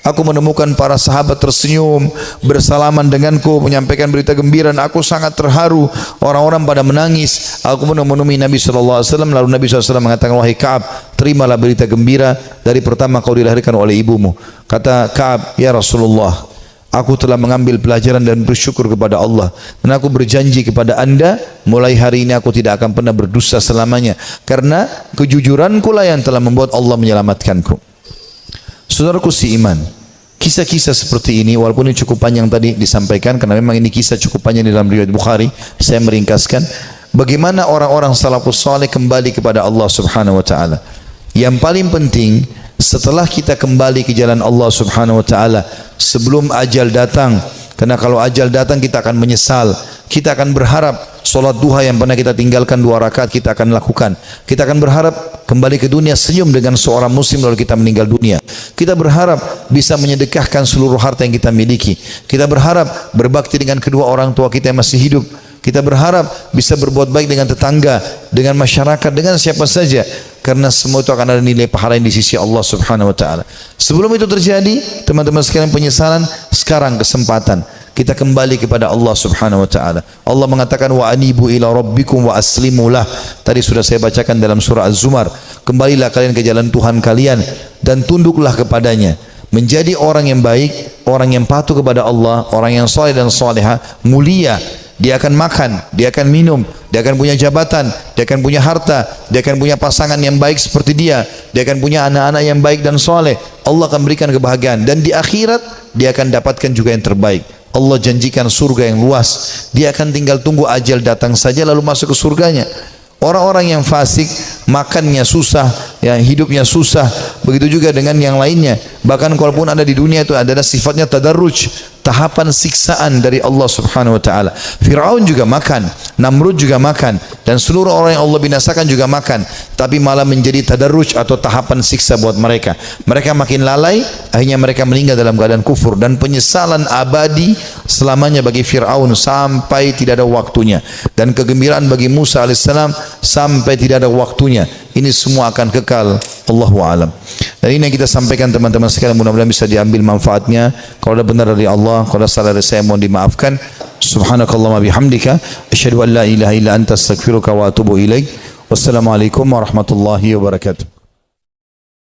S1: Aku menemukan para sahabat tersenyum, bersalaman denganku, menyampaikan berita gembira, dan aku sangat terharu. Orang-orang pada menangis. Aku menemui Nabi SAW, lalu Nabi SAW mengatakan, wahai Ka'ab, terimalah berita gembira dari pertama kau dilahirkan oleh ibumu. Kata Ka'ab, ya Rasulullah, aku telah mengambil pelajaran dan bersyukur kepada Allah, dan aku berjanji kepada anda, mulai hari ini aku tidak akan pernah berdusta selamanya, karena kejujuranku lah yang telah membuat Allah menyelamatkanku. Saudaraku si iman, kisah-kisah seperti ini, walaupun ini cukup panjang tadi disampaikan, karena memang ini kisah cukup panjang di dalam riwayat Bukhari, saya meringkaskan bagaimana orang-orang salafus saleh kembali kepada Allah Subhanahu wa taala. Yang paling penting, setelah kita kembali ke jalan Allah Subhanahu wa taala, sebelum ajal datang, karena kalau ajal datang kita akan menyesal. Kita akan berharap solat duha yang pernah kita tinggalkan 2 rakaat kita akan lakukan. Kita akan berharap kembali ke dunia senyum dengan seorang muslim lalu kita meninggal dunia. Kita berharap bisa menyedekahkan seluruh harta yang kita miliki. Kita berharap berbakti dengan kedua orang tua kita yang masih hidup. Kita berharap bisa berbuat baik dengan tetangga, dengan masyarakat, dengan siapa saja, karena semua itu akan ada nilai pahala yang di sisi Allah Subhanahu wa taala. Sebelum itu terjadi, teman-teman sekalian, penyesalan, sekarang kesempatan kita kembali kepada Allah Subhanahu wa taala. Allah mengatakan wa anibu ila rabbikum wa aslimu lah. Tadi sudah saya bacakan dalam surah Az-Zumar. kembalilah kalian ke jalan Tuhan kalian dan tunduklah kepadanya. Menjadi orang yang baik, orang yang patuh kepada Allah, orang yang soleh dan soleha, mulia. Dia akan makan, dia akan minum, dia akan punya jabatan, dia akan punya harta, dia akan punya pasangan yang baik seperti dia akan punya anak-anak yang baik dan soleh. Allah akan berikan kebahagiaan, dan di akhirat dia akan dapatkan juga yang terbaik. Allah janjikan surga yang luas. Dia akan tinggal tunggu ajal datang saja lalu masuk ke surganya. Orang-orang yang fasik, makannya susah, yang hidupnya susah, begitu juga dengan yang lainnya. Bahkan kalaupun ada di dunia itu adalah sifatnya tadarruj, tahapan siksaan dari Allah Subhanahu wa taala. Firaun juga makan, Namrud juga makan, dan seluruh orang yang Allah binasakan juga makan, tapi malah menjadi tadarruj atau tahapan siksa buat mereka. Mereka makin lalai, akhirnya mereka meninggal dalam keadaan kufur, dan penyesalan abadi selamanya bagi Firaun sampai tidak ada waktunya, dan kegembiraan bagi Musa alaihissalam sampai tidak ada waktunya. Ini semua akan kekal, Allahu a'lam. Dan ini yang kita sampaikan teman-teman sekalian, mudah-mudahan bisa diambil manfaatnya. Kalau ada benar dari Allah, kalau ada salah dari saya mohon dimaafkan. Subhanakallahumma bihamdika asyhadu an la ilaha illa anta astaghfiruka wa atubu ilaik. Wassalamualaikum warahmatullahi wabarakatuh.